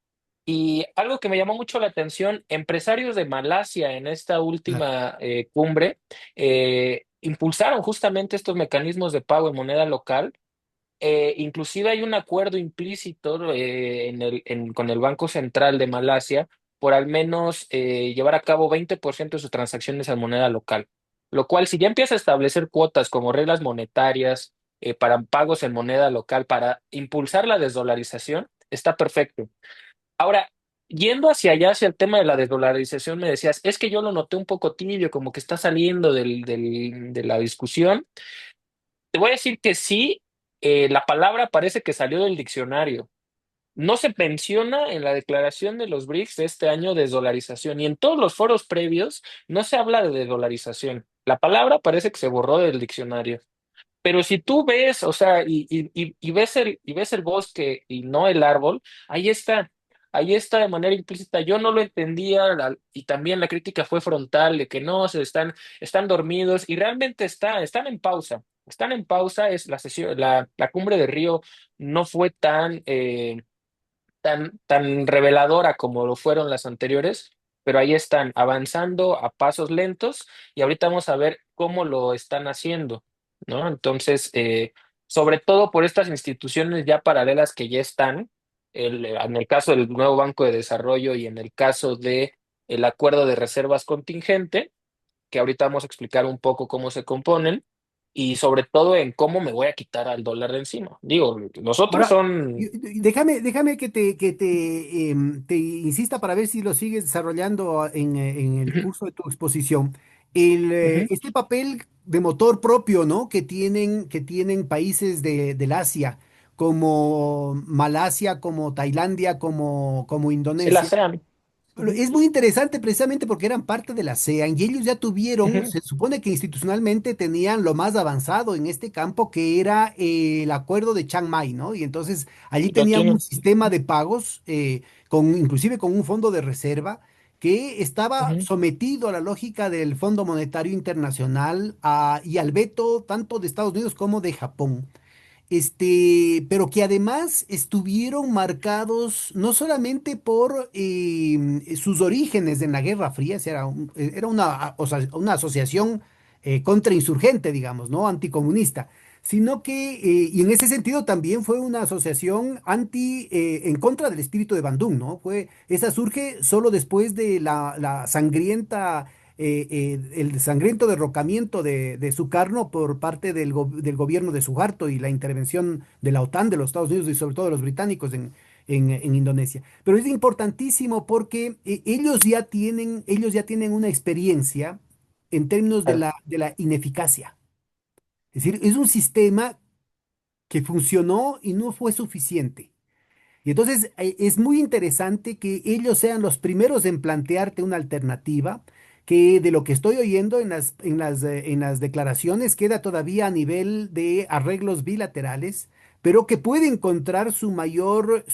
Y algo que me llamó mucho la atención, empresarios de Malasia en esta Claro, última cumbre impulsaron justamente estos mecanismos de pago en moneda local. Inclusive hay un acuerdo implícito con el Banco Central de Malasia por al menos llevar a cabo 20% de sus transacciones en moneda local. Lo cual, si ya empieza a establecer cuotas como reglas monetarias para pagos en moneda local para impulsar la desdolarización, está perfecto. Ahora, yendo hacia allá, hacia el tema de la desdolarización, me decías, es que yo lo noté un poco tibio, como que está saliendo de la discusión. Te voy a decir que sí, la palabra parece que salió del diccionario. No se menciona en la declaración de los BRICS de este año desdolarización y en todos los foros previos no se habla de desdolarización. La palabra parece que se borró del diccionario. Pero si tú ves, o sea, y ves el bosque y no el árbol, ahí está de manera implícita. Yo no lo entendía y también la crítica fue frontal de que no, están dormidos y realmente están en pausa. Están en pausa, es la sesión, la cumbre de Río no fue tan reveladora como lo fueron las anteriores, pero ahí están avanzando a pasos lentos y ahorita vamos a ver cómo lo están haciendo, ¿no? Entonces, sobre todo por estas instituciones ya paralelas que ya están, en el caso del nuevo Banco de Desarrollo y en el caso de el acuerdo de reservas contingente, que ahorita vamos a explicar un poco cómo se componen. Y sobre todo en cómo me voy a quitar al dólar de encima. Digo, los otros ahora, son... déjame te insista para ver si lo sigues desarrollando en el Ujú, curso de tu exposición. ujú. Este papel de motor propio, ¿no? Que tienen países del Asia, como Malasia, como Tailandia, como Sí, la Indonesia. sean. Pero Ujú, es muy interesante precisamente porque eran parte de la ASEAN y ellos ya tuvieron, ujú. se supone que institucionalmente tenían lo más avanzado en este campo, que era el acuerdo de Chiang Mai, ¿no? Y entonces allí Lo tenían un tienen. sistema de pagos, inclusive con un fondo de reserva, que estaba Ujú. sometido a la lógica del Fondo Monetario Internacional y al veto tanto de Estados Unidos como de Japón, pero que además estuvieron marcados no solamente por sus orígenes en la Guerra Fría, o sea, era una asociación contrainsurgente, digamos, ¿no? Anticomunista, sino que, y en ese sentido también fue una asociación en contra del espíritu de Bandung, ¿no? Esa surge solo después de la sangrienta el sangriento derrocamiento de Sukarno por parte del gobierno de Suharto y la intervención de la OTAN, de los Estados Unidos y sobre todo de los británicos en Indonesia. Pero es importantísimo porque ellos ya tienen una experiencia en términos Claro. de la ineficacia. Es decir, es un sistema que funcionó y no fue suficiente. Y entonces es muy interesante que ellos sean los primeros en plantearte una alternativa que de lo que estoy oyendo en las declaraciones queda todavía a nivel de arreglos bilaterales, pero que puede encontrar su mayor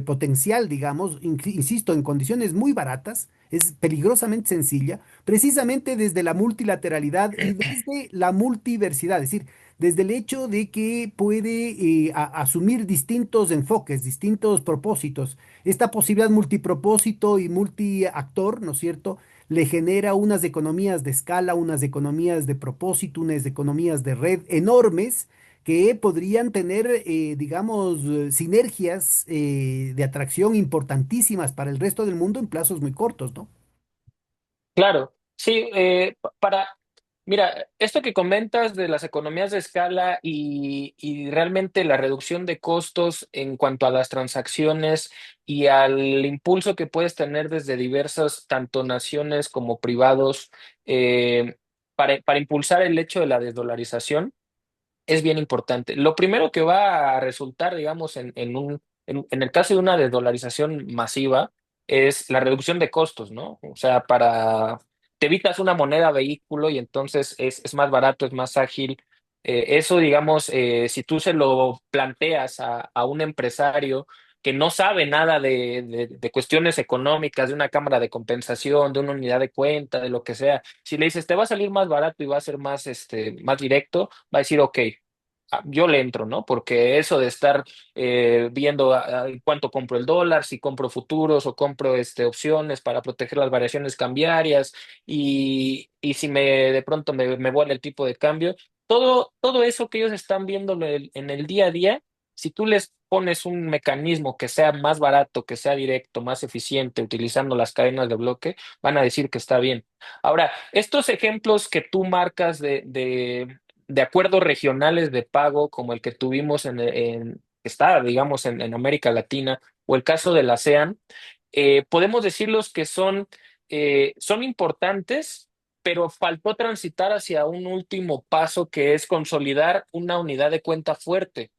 potencial, digamos, insisto, en condiciones muy baratas, es peligrosamente sencilla, precisamente desde la multilateralidad y desde la multiversidad, es decir, desde el hecho de que puede asumir distintos enfoques, distintos propósitos. Esta posibilidad multipropósito y multiactor, ¿no es cierto?, le genera unas economías de escala, unas economías de propósito, unas economías de red enormes que podrían tener, digamos, sinergias de atracción importantísimas para el resto del mundo en plazos muy cortos, ¿no? Claro, sí, mira, esto que comentas de las economías de escala y realmente la reducción de costos en cuanto a las transacciones y al impulso que puedes tener desde diversas, tanto naciones como privados, para impulsar el hecho de la desdolarización es bien importante. Lo primero que va a resultar, digamos, en el caso de una desdolarización masiva, es la reducción de costos, ¿no? O sea, te evitas una moneda vehículo y entonces es más barato, es más ágil. Eso, digamos, si tú se lo planteas a un empresario que no sabe nada de cuestiones económicas, de una cámara de compensación, de una unidad de cuenta, de lo que sea, si le dices, te va a salir más barato y va a ser más, más directo, va a decir, ok, yo le entro, ¿no? Porque eso de estar viendo cuánto compro el dólar, si compro futuros o compro opciones para proteger las variaciones cambiarias y si de pronto me vuela el tipo de cambio, todo eso que ellos están viendo en el día a día, si tú les pones un mecanismo que sea más barato, que sea directo, más eficiente, utilizando las cadenas de bloque, van a decir que está bien. Ahora, estos ejemplos que tú marcas de acuerdos regionales de pago como el que tuvimos está, digamos, en América Latina o el caso de la ASEAN, podemos decirlos que son importantes, pero faltó transitar hacia un último paso que es consolidar una unidad de cuenta fuerte.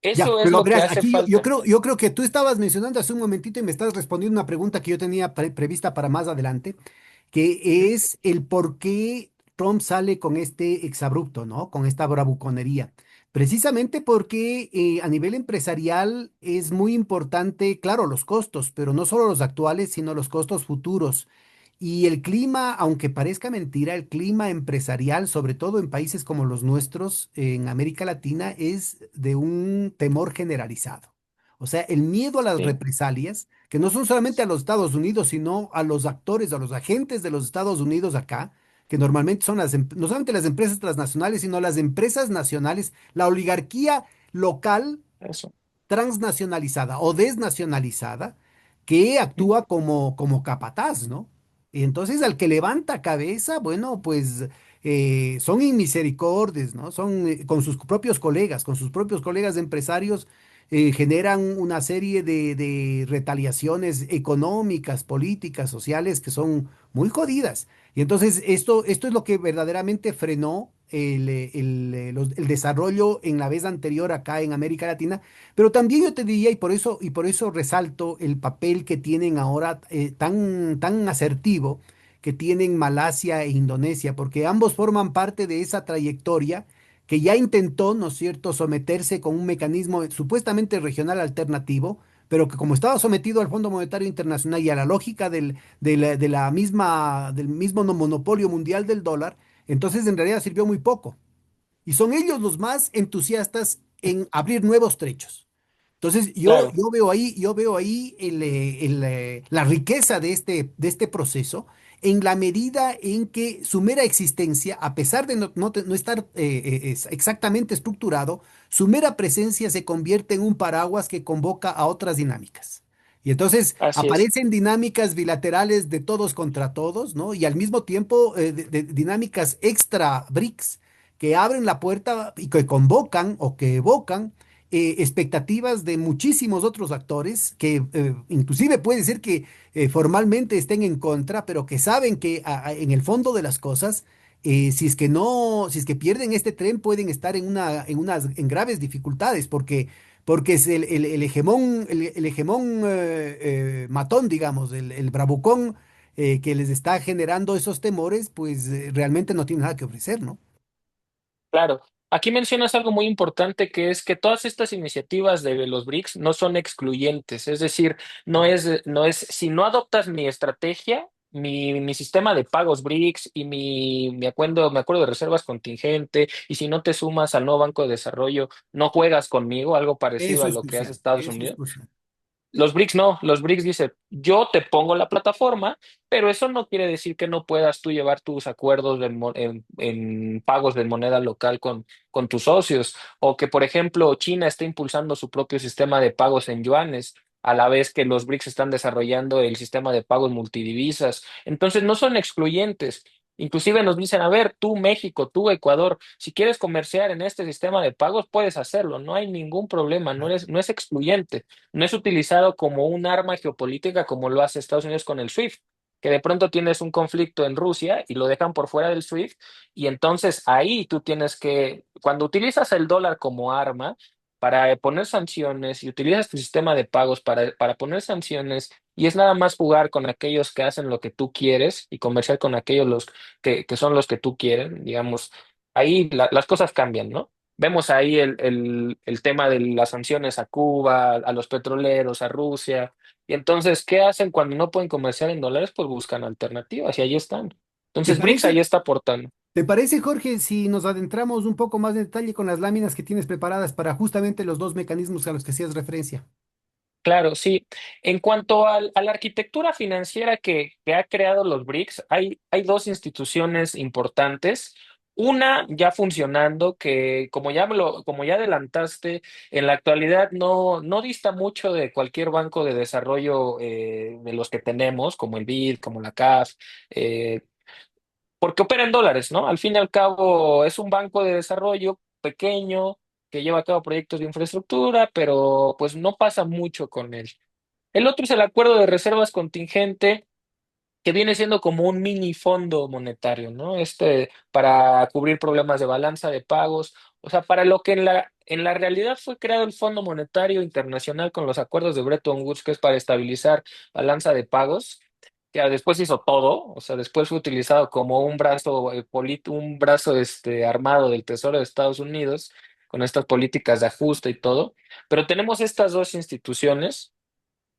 Ya, Eso es pero lo que verás, hace aquí yo falta. creo, yo creo que tú estabas mencionando hace un momentito y me estás respondiendo una pregunta que yo tenía prevista para más adelante, que es el por qué Trump sale con este exabrupto, ¿no? Con esta bravuconería. Precisamente porque a nivel empresarial es muy importante, claro, los costos, pero no solo los actuales, sino los costos futuros. Y el clima, aunque parezca mentira, el clima empresarial, sobre todo en países como los nuestros, en América Latina, es de un temor generalizado. O sea, el miedo a las Sí, represalias, que no son solamente a los Estados Unidos, sino a los actores, a los agentes de los Estados Unidos acá, que normalmente son no solamente las empresas transnacionales, sino las empresas nacionales, la oligarquía local eso. transnacionalizada o desnacionalizada que Ujú. actúa como capataz, ¿no? Y entonces al que levanta cabeza, bueno, pues son inmisericordes, ¿no? Son con sus propios colegas, con sus propios colegas empresarios, generan una serie de retaliaciones económicas, políticas, sociales que son muy jodidas. Y entonces esto es lo que verdaderamente frenó el desarrollo en la vez anterior acá en América Latina, pero también yo te diría, y por eso resalto el papel que tienen ahora tan asertivo que tienen Malasia e Indonesia, porque ambos forman parte de esa trayectoria que ya intentó, ¿no es cierto?, someterse con un mecanismo supuestamente regional alternativo, pero que como estaba sometido al Fondo Monetario Internacional y a la lógica del mismo monopolio mundial del dólar, entonces en realidad sirvió muy poco. Y son ellos los más entusiastas en abrir nuevos trechos. Entonces, Claro, yo veo ahí la riqueza de este proceso en la medida en que su mera existencia, a pesar de no estar exactamente estructurado, su mera presencia se convierte en un paraguas que convoca a otras dinámicas. Y entonces así es. aparecen dinámicas bilaterales de todos contra todos, ¿no? Y al mismo tiempo de dinámicas extra BRICS que abren la puerta y que convocan o que evocan expectativas de muchísimos otros actores que inclusive puede ser que formalmente estén en contra, pero que saben que en el fondo de las cosas, si es que no, si es que pierden este tren, pueden estar en graves dificultades, porque es el hegemón matón, digamos, el bravucón que les está generando esos temores, pues realmente no tiene nada que ofrecer, ¿no? Claro, aquí mencionas algo muy importante que es que todas estas iniciativas de los BRICS no son excluyentes, es decir, si no adoptas mi estrategia, mi sistema de pagos BRICS y me acuerdo de reservas contingente, y si no te sumas al nuevo Banco de Desarrollo, no juegas conmigo, algo parecido Eso a es lo que hace crucial, Estados eso es Unidos. crucial. Los BRICS no, los BRICS dice, yo te pongo la plataforma, pero eso no quiere decir que no puedas tú llevar tus acuerdos en pagos de moneda local con tus socios, o que, por ejemplo, China está impulsando su propio sistema de pagos en yuanes, a la vez que los BRICS están desarrollando el sistema de pagos multidivisas. Entonces, no son excluyentes. Inclusive nos dicen, a ver, tú México, tú Ecuador, si quieres comerciar en este sistema de pagos, puedes hacerlo, no hay ningún problema, no es excluyente. No es utilizado como un arma geopolítica como lo hace Estados Unidos con el SWIFT, que de pronto tienes un conflicto en Rusia y lo dejan por fuera del SWIFT y entonces ahí tú tienes que, cuando utilizas el dólar como arma para poner sanciones y utilizas tu sistema de pagos para poner sanciones y es nada más jugar con aquellos que hacen lo que tú quieres y comerciar con aquellos que son los que tú quieres, digamos, ahí las cosas cambian, ¿no? Vemos ahí el tema de las sanciones a Cuba, a los petroleros, a Rusia. Y entonces, ¿qué hacen cuando no pueden comerciar en dólares? Pues buscan alternativas y ahí están. ¿Te Entonces, BRICS ahí parece? está aportando. ¿Te parece, Jorge, si nos adentramos un poco más en detalle con las láminas que tienes preparadas para justamente los dos mecanismos a los que hacías referencia? Claro, sí. En cuanto a la arquitectura financiera que ha creado los BRICS, hay dos instituciones importantes. Una ya funcionando, que como ya adelantaste, en la actualidad no dista mucho de cualquier banco de desarrollo de los que tenemos, como el BID, como la CAF, eh, porque opera en dólares, ¿no? Al fin y al cabo es un banco de desarrollo pequeño que lleva a cabo proyectos de infraestructura, pero pues no pasa mucho con él. El otro es el acuerdo de reservas contingente, que viene siendo como un mini fondo monetario, ¿no? Este para cubrir problemas de balanza de pagos, o sea, para lo que en la realidad fue creado el Fondo Monetario Internacional con los acuerdos de Bretton Woods, que es para estabilizar balanza de pagos, que después hizo todo, o sea, después fue utilizado como un brazo, un brazo armado del Tesoro de Estados Unidos, con estas políticas de ajuste y todo, pero tenemos estas dos instituciones.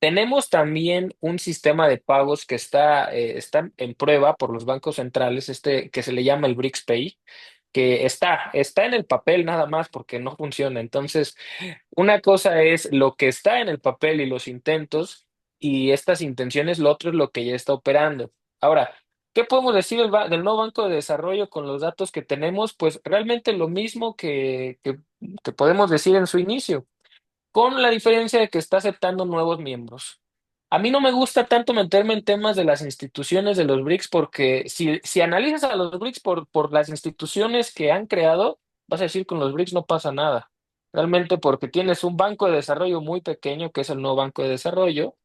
Tenemos también un sistema de pagos que está en prueba por los bancos centrales, que se le llama el BRICS Pay, que está en el papel nada más porque no funciona. Entonces, una cosa es lo que está en el papel y los intentos, y estas intenciones, lo otro es lo que ya está operando. Ahora, ¿qué podemos decir del nuevo Banco de Desarrollo con los datos que tenemos? Pues realmente lo mismo que podemos decir en su inicio, con la diferencia de que está aceptando nuevos miembros. A mí no me gusta tanto meterme en temas de las instituciones de los BRICS porque si analizas a los BRICS por las instituciones que han creado, vas a decir que con los BRICS no pasa nada. Realmente porque tienes un banco de desarrollo muy pequeño, que es el nuevo Banco de Desarrollo,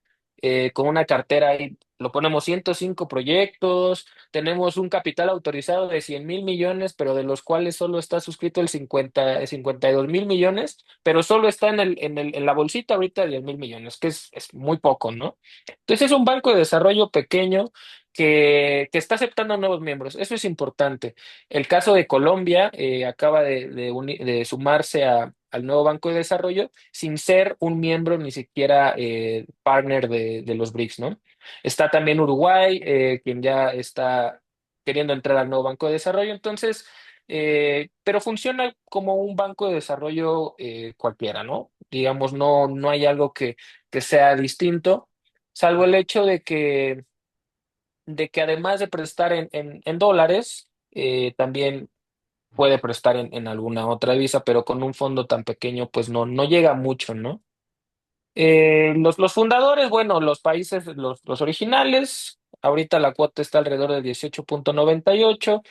con una cartera ahí, lo ponemos 105 proyectos, tenemos un capital autorizado de 100.000 millones, pero de los cuales solo está suscrito el 52.000 millones, pero solo está en la bolsita ahorita de 10.000 millones, que es muy poco, ¿no? Entonces es un banco de desarrollo pequeño que está aceptando nuevos miembros. Eso es importante. El caso de Colombia acaba de sumarse al nuevo Banco de Desarrollo sin ser un miembro ni siquiera partner de los BRICS, ¿no? Está también Uruguay, quien ya está queriendo entrar al nuevo Banco de Desarrollo. Entonces, pero funciona como un banco de desarrollo cualquiera, ¿no? Digamos, no hay algo que sea distinto, salvo el hecho de que además de prestar en dólares, también puede prestar en alguna otra divisa, pero con un fondo tan pequeño, pues no llega mucho, ¿no? Los fundadores, bueno, los países, los originales, ahorita la cuota está alrededor de 18.98.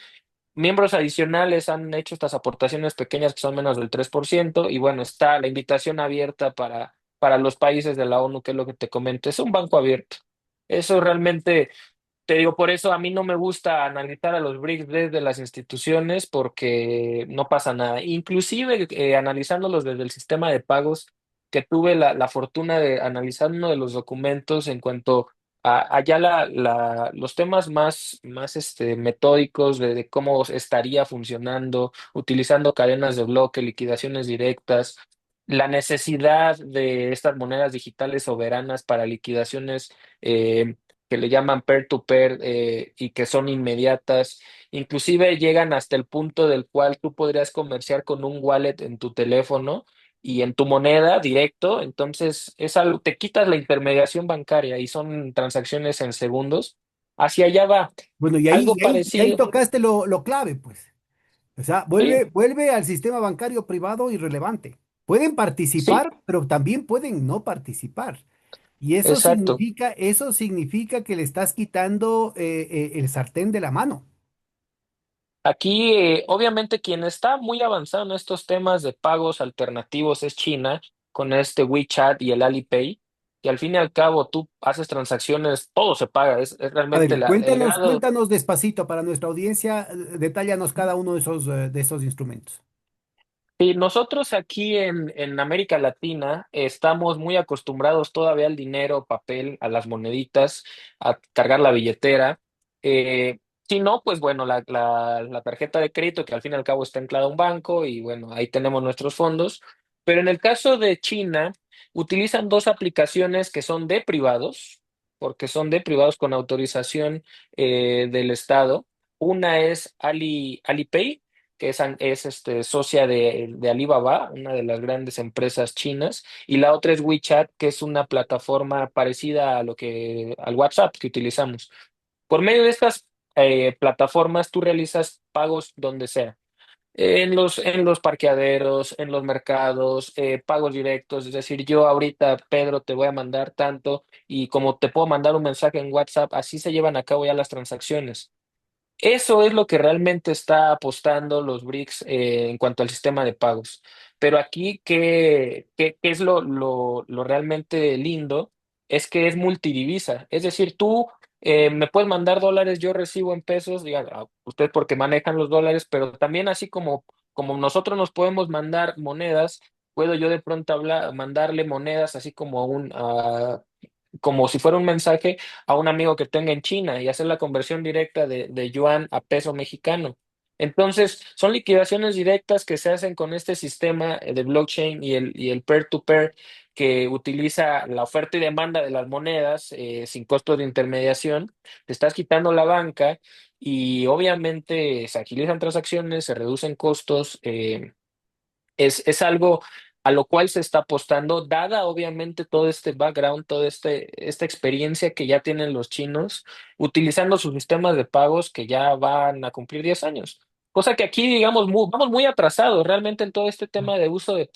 Miembros adicionales han hecho estas aportaciones pequeñas que son menos del 3%, y bueno, está la invitación abierta para los países de la ONU, que es lo que te comento, es un banco abierto. Eso realmente, te digo, por eso a mí no me gusta analizar a los BRICS desde las instituciones porque no pasa nada. Inclusive analizándolos desde el sistema de pagos, que tuve la fortuna de analizar uno de los documentos en cuanto a ya los temas más metódicos de cómo estaría funcionando, utilizando cadenas de bloque, liquidaciones directas, la necesidad de estas monedas digitales soberanas para liquidaciones. Que le llaman peer-to-peer, y que son inmediatas, inclusive llegan hasta el punto del cual tú podrías comerciar con un wallet en tu teléfono y en tu moneda directo, entonces es algo, te quitas la intermediación bancaria y son transacciones en segundos. Hacia allá va. Bueno, y ahí, Algo y ahí parecido, tocaste lo clave, pues. O sea, sí, vuelve al sistema bancario privado irrelevante. Pueden sí, participar, pero también pueden no participar. Y exacto. eso significa que le estás quitando el sartén de la mano. Aquí, obviamente, quien está muy avanzado en estos temas de pagos alternativos es China, con este WeChat y el Alipay, que al fin y al cabo tú haces transacciones, todo se paga, es A realmente ver, el grado. cuéntanos despacito para nuestra audiencia, detállanos cada uno de esos instrumentos. Sí, nosotros aquí en América Latina estamos muy acostumbrados todavía al dinero, papel, a las moneditas, a cargar la billetera. Si no, pues bueno, la tarjeta de crédito que al fin y al cabo está anclada a un banco y bueno, ahí tenemos nuestros fondos. Pero en el caso de China, utilizan dos aplicaciones que son de privados, porque son de privados con autorización del Estado. Una es Alipay, que es socia de Alibaba, una de las grandes empresas chinas, y la otra es WeChat, que es una plataforma parecida a al WhatsApp que utilizamos. Por medio de estas plataformas, tú realizas pagos donde sea. En los parqueaderos, en los mercados, pagos directos, es decir, yo ahorita, Pedro, te voy a mandar tanto y como te puedo mandar un mensaje en WhatsApp, así se llevan a cabo ya las transacciones. Eso es lo que realmente está apostando los BRICS en cuanto al sistema de pagos. Pero aquí, ¿qué es lo realmente lindo? Es que es multidivisa. Es decir, tú me puedes mandar dólares, yo recibo en pesos, diga, usted porque manejan los dólares, pero también así como nosotros nos podemos mandar monedas, puedo yo de pronto mandarle monedas así como como si fuera un mensaje a un amigo que tenga en China y hacer la conversión directa de yuan a peso mexicano. Entonces, son liquidaciones directas que se hacen con este sistema de blockchain y el peer-to-peer que utiliza la oferta y demanda de las monedas sin costos de intermediación. Te estás quitando la banca y obviamente se agilizan transacciones, se reducen costos. Es algo a lo cual se está apostando, dada obviamente todo este background, esta experiencia que ya tienen los chinos, utilizando sus sistemas de pagos que ya van a cumplir 10 años. Cosa que aquí, digamos, vamos muy atrasados realmente en todo este tema de uso de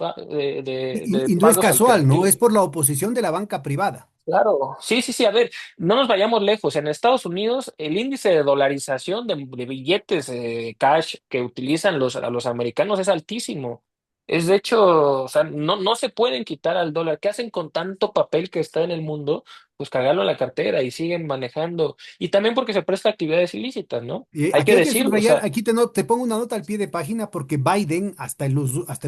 Y no es pagos casual, ¿no? Es alternativos. por la oposición de la banca privada. Claro, sí, sí, sí, a ver, no nos vayamos lejos. En Estados Unidos, el índice de dolarización de billetes cash que utilizan a los americanos es altísimo. Es de hecho, o sea, no se pueden quitar al dólar. ¿Qué hacen con tanto papel que está en el mundo? Pues cargarlo en la cartera y siguen manejando. Y también porque se presta a actividades ilícitas, ¿no? Hay Aquí que hay que decirlo, o subrayar, sea, aquí te pongo una nota al pie de página porque Biden, hasta el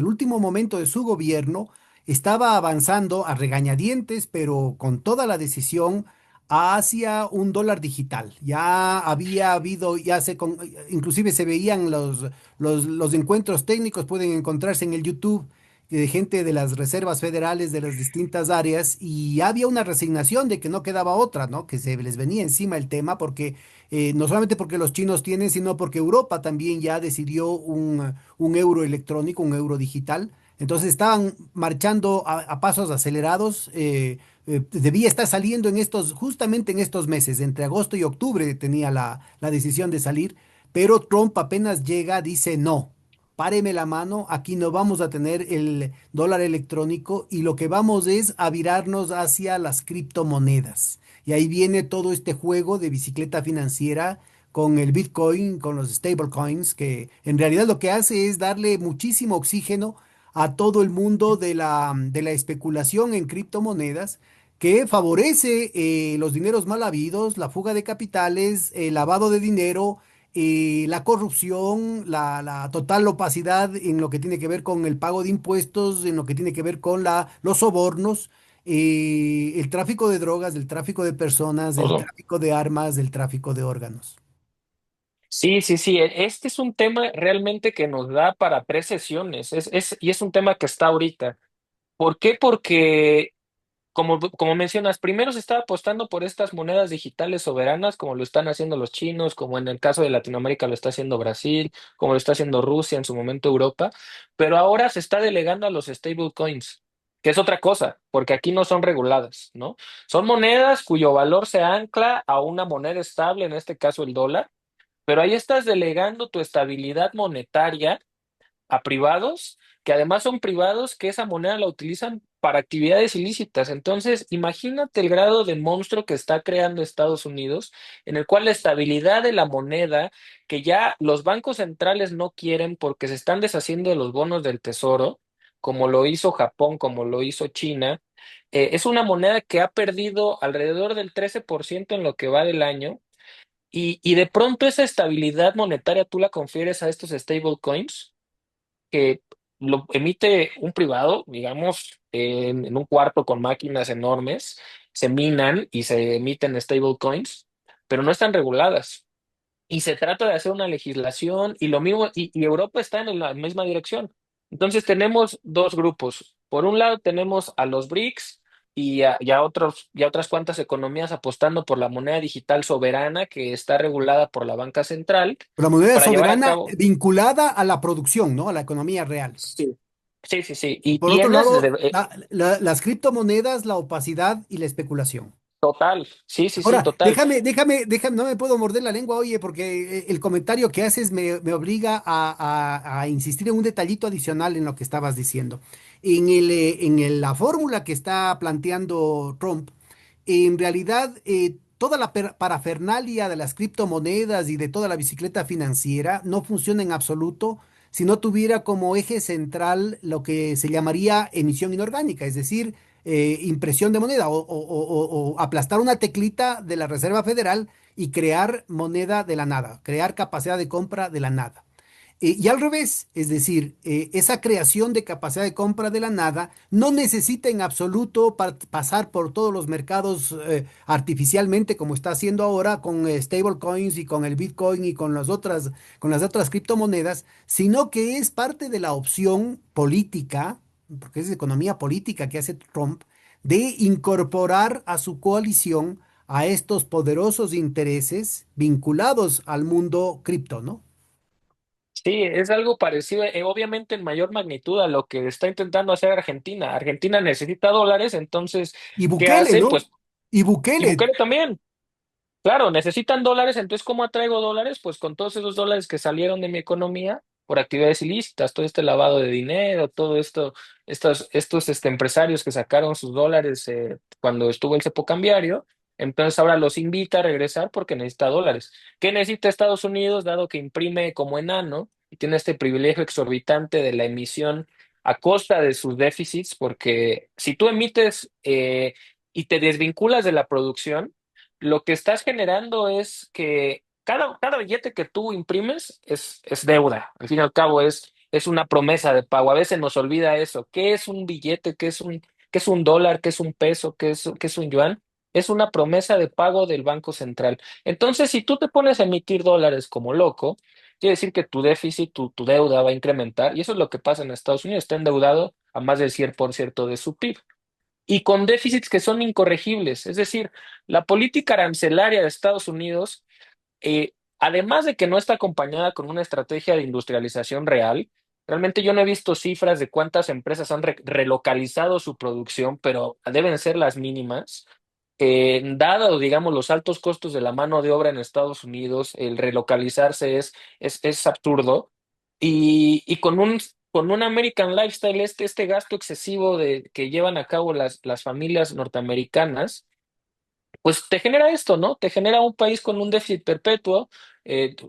último momento de su gobierno, estaba avanzando a regañadientes, pero con toda la decisión hacia un dólar digital. Ya había habido, inclusive se veían los encuentros técnicos, pueden encontrarse en el YouTube de gente de las reservas federales de las distintas áreas y había una resignación de que no quedaba otra, ¿no? Que se les venía encima el tema porque no solamente porque los chinos tienen, sino porque Europa también ya decidió un euro electrónico, un euro digital. Entonces estaban marchando a pasos acelerados. Debía estar saliendo justamente en estos meses, entre agosto y octubre tenía la decisión de salir, pero Trump apenas llega, dice no. Páreme la mano, aquí no vamos a tener el dólar electrónico y lo que vamos es a virarnos hacia las criptomonedas. Y ahí viene todo este juego de bicicleta financiera con el Bitcoin, con los stablecoins, que en realidad lo que hace es darle muchísimo oxígeno a todo el mundo de la especulación en criptomonedas, que favorece los dineros mal habidos, la fuga de capitales, el lavado de dinero, la corrupción, la total opacidad en lo que tiene que ver con el pago de impuestos, en lo que tiene que ver con los sobornos, el tráfico de drogas, el tráfico de personas, el todo. tráfico de armas, el tráfico de órganos. Sí, sí, sí. Este es un tema realmente que nos da para 3 sesiones. Y es un tema que está ahorita. ¿Por qué? Porque como mencionas, primero se estaba apostando por estas monedas digitales soberanas, como lo están haciendo los chinos, como en el caso de Latinoamérica lo está haciendo Brasil, como lo está haciendo Rusia, en su momento Europa, pero ahora se está delegando a los stablecoins, que es otra cosa, porque aquí no son reguladas, ¿no? Son monedas cuyo valor se ancla a una moneda estable, en este caso el dólar, pero ahí estás delegando tu estabilidad monetaria a privados, que además son privados que esa moneda la utilizan para actividades ilícitas. Entonces, imagínate el grado de monstruo que está creando Estados Unidos, en el cual la estabilidad de la moneda, que ya los bancos centrales no quieren porque se están deshaciendo de los bonos del tesoro, como lo hizo Japón, como lo hizo China, es una moneda que ha perdido alrededor del 13% en lo que va del año. Y de pronto esa estabilidad monetaria tú la confieres a estos stablecoins que lo emite un privado, digamos, en un cuarto con máquinas enormes, se minan y se emiten stablecoins, pero no están reguladas. Y se trata de hacer una legislación y lo mismo, y Europa está en la misma dirección. Entonces tenemos dos grupos. Por un lado tenemos a los BRICS y a otras cuantas economías apostando por la moneda digital soberana que está regulada por la banca central La moneda para llevar a soberana cabo. vinculada a la producción, ¿no? A la economía real. Sí, sí, sí, sí. Y Y por otro tienes lado, las criptomonedas, la opacidad y la especulación. total, sí, sí, sí, Ahora, total. déjame, no me puedo morder la lengua, oye, porque el comentario que haces me obliga a insistir en un detallito adicional en lo que estabas diciendo. La fórmula que está planteando Trump, en realidad, toda la parafernalia de las criptomonedas y de toda la bicicleta financiera no funciona en absoluto si no tuviera como eje central lo que se llamaría emisión inorgánica, es decir, impresión de moneda o aplastar una teclita de la Reserva Federal y crear moneda de la nada, crear capacidad de compra de la nada. Y al revés, es decir, esa creación de capacidad de compra de la nada no necesita en absoluto pasar por todos los mercados artificialmente como está haciendo ahora con stablecoins y con el Bitcoin y con las otras criptomonedas, sino que es parte de la opción política, porque es economía política que hace Trump, de incorporar a su coalición a estos poderosos intereses vinculados al mundo cripto, ¿no? Sí, es algo parecido, obviamente en mayor magnitud a lo que está intentando hacer Argentina. Argentina necesita dólares, entonces, Y ¿qué Bukele, hace? ¿no? Pues, Y y Bukele, Bukele también. Claro, necesitan dólares, entonces ¿cómo atraigo dólares? Pues con todos esos dólares que salieron de mi economía por actividades ilícitas, todo este lavado de dinero, todo esto, estos empresarios que sacaron sus dólares cuando estuvo el cepo cambiario, entonces ahora los invita a regresar porque necesita dólares. ¿Qué necesita Estados Unidos, dado que imprime como enano y tiene este privilegio exorbitante de la emisión a costa de sus déficits? Porque si tú emites y te desvinculas de la producción, lo que estás generando es que cada billete que tú imprimes es deuda. Al fin y al cabo es una promesa de pago. A veces nos olvida eso. ¿Qué es un billete? Qué es un dólar? ¿Qué es un peso? Qué es un yuan? Es una promesa de pago del Banco Central. Entonces, si tú te pones a emitir dólares como loco, quiere decir que tu déficit, tu deuda va a incrementar. Y eso es lo que pasa en Estados Unidos. Está endeudado a más del 100% de su PIB y con déficits que son incorregibles. Es decir, la política arancelaria de Estados Unidos, además de que no está acompañada con una estrategia de industrialización real, realmente yo no he visto cifras de cuántas empresas han relocalizado su producción, pero deben ser las mínimas. Dado, digamos, los altos costos de la mano de obra en Estados Unidos, el relocalizarse es absurdo. Y con un American Lifestyle, este gasto excesivo que llevan a cabo las familias norteamericanas, pues te genera esto, ¿no? Te genera un país con un déficit perpetuo,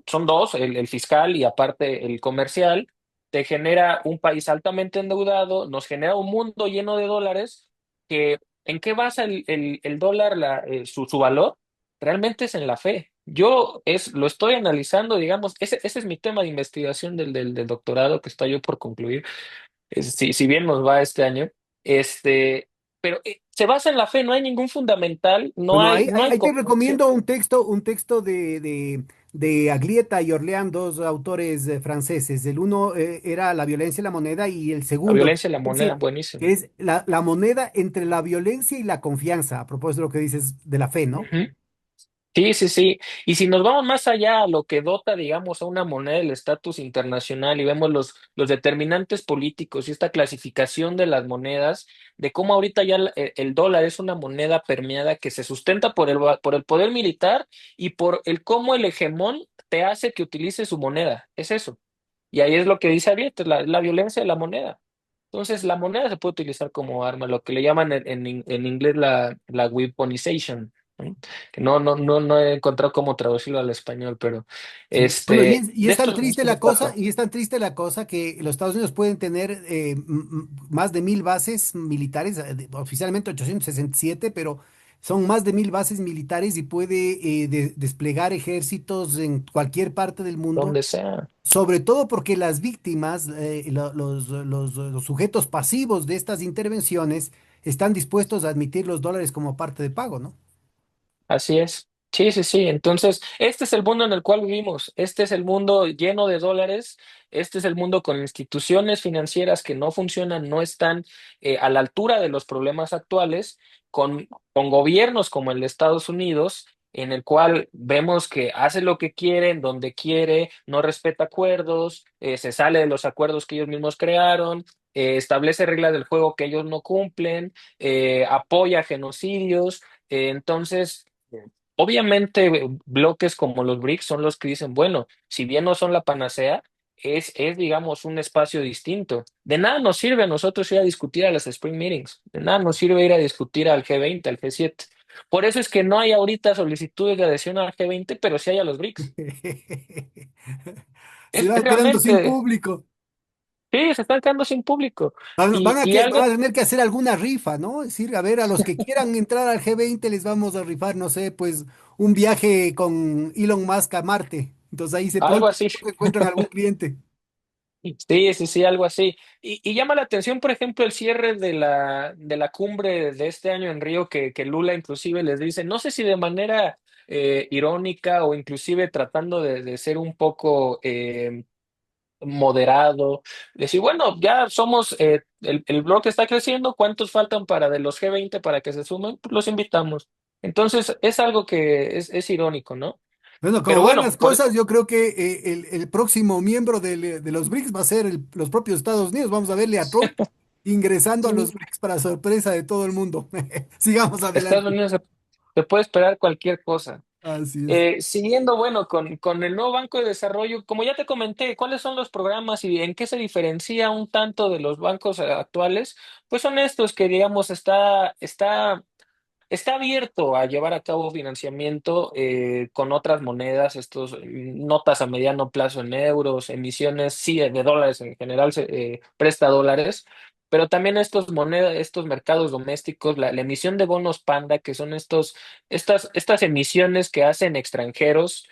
son dos, el fiscal y aparte el comercial, te genera un país altamente endeudado, nos genera un mundo lleno de dólares, que ¿en qué basa el dólar, su valor? Realmente es en la fe. Lo estoy analizando, digamos, ese es mi tema de investigación del doctorado que estoy yo por concluir, si bien nos va este año, este, pero se basa en la fe, no hay ningún fundamental, no bueno, hay, no hay ahí te convicción. recomiendo un texto de Aglietta y Orleán, dos autores franceses. El uno era La violencia y la moneda y el La segundo, violencia y la moneda, buenísimo. que es la moneda entre la violencia y la confianza, a propósito de lo que dices de la fe, ¿no? Ujú. Sí, sí, sí. Y si nos vamos más allá a lo que dota, digamos, a una moneda del estatus internacional y vemos los determinantes políticos y esta clasificación de las monedas, de cómo ahorita ya el dólar es una moneda permeada que se sustenta por el poder militar y por el cómo el hegemón te hace que utilice su moneda. Es eso. Y ahí es lo que dice Ariete, la violencia de la moneda. Entonces, la moneda se puede utilizar como arma, lo que le llaman en inglés la weaponization, ¿no? Que no he encontrado cómo traducirlo al español, pero Sí. Bueno, y de es tan esto triste se la cosa, trata. y es tan triste la cosa que los Estados Unidos pueden tener más de 1.000 bases militares, oficialmente 867, pero son más de 1.000 bases militares y puede desplegar ejércitos en cualquier parte del mundo, Donde sea. sobre todo porque las víctimas, los sujetos pasivos de estas intervenciones, están dispuestos a admitir los dólares como parte de pago, ¿no? Así es. Sí, sí, sí. Entonces, este es el mundo en el cual vivimos. Este es el mundo lleno de dólares. Este es el mundo con instituciones financieras que no funcionan, no están a la altura de los problemas actuales, con gobiernos como el de Estados Unidos, en el cual vemos que hace lo que quiere, donde quiere, no respeta acuerdos, se sale de los acuerdos que ellos mismos crearon, establece reglas del juego que ellos no cumplen, apoya genocidios. Entonces, obviamente, bloques como los BRICS son los que dicen, bueno, si bien no son la panacea, digamos, un espacio distinto. De nada nos sirve a nosotros ir a discutir a las Spring Meetings, de nada nos sirve ir a discutir al G20, al G7. Por eso es que no hay ahorita solicitudes de adhesión al G20, pero sí hay a los BRICS. Se Es van quedando sin realmente, público. sí, se están quedando sin público. Van Algo, a tener que hacer alguna rifa, ¿no? Es decir, a ver, a los que quieran entrar al G20 les vamos a rifar, no sé, pues un viaje con Elon Musk a Marte. Entonces ahí se algo pronto así. encuentran algún cliente. Sí, sí, sí, algo así. Y llama la atención, por ejemplo, el cierre de la cumbre de este año en Río, que Lula inclusive les dice, no sé si de manera irónica o inclusive tratando de ser un poco moderado, decir, bueno, ya somos, el bloque está creciendo, ¿cuántos faltan para de los G20 para que se sumen? Pues los invitamos. Entonces, es algo que es irónico, ¿no? Bueno, como Pero van bueno, las cosas, yo creo que el próximo miembro de los BRICS va a ser los propios Estados Unidos. Vamos a verle a Trump ingresando a los BRICS para sorpresa de todo el mundo. Sigamos Estados adelante. Unidos se puede esperar cualquier cosa. Así es. Siguiendo, bueno, con el nuevo Banco de Desarrollo, como ya te comenté, ¿cuáles son los programas y en qué se diferencia un tanto de los bancos actuales? Pues son estos que, digamos, está abierto a llevar a cabo financiamiento con otras monedas, estos notas a mediano plazo en euros, emisiones, sí, de dólares en general, se presta dólares, pero también estos mercados domésticos, la emisión de bonos panda, que son estas emisiones que hacen extranjeros,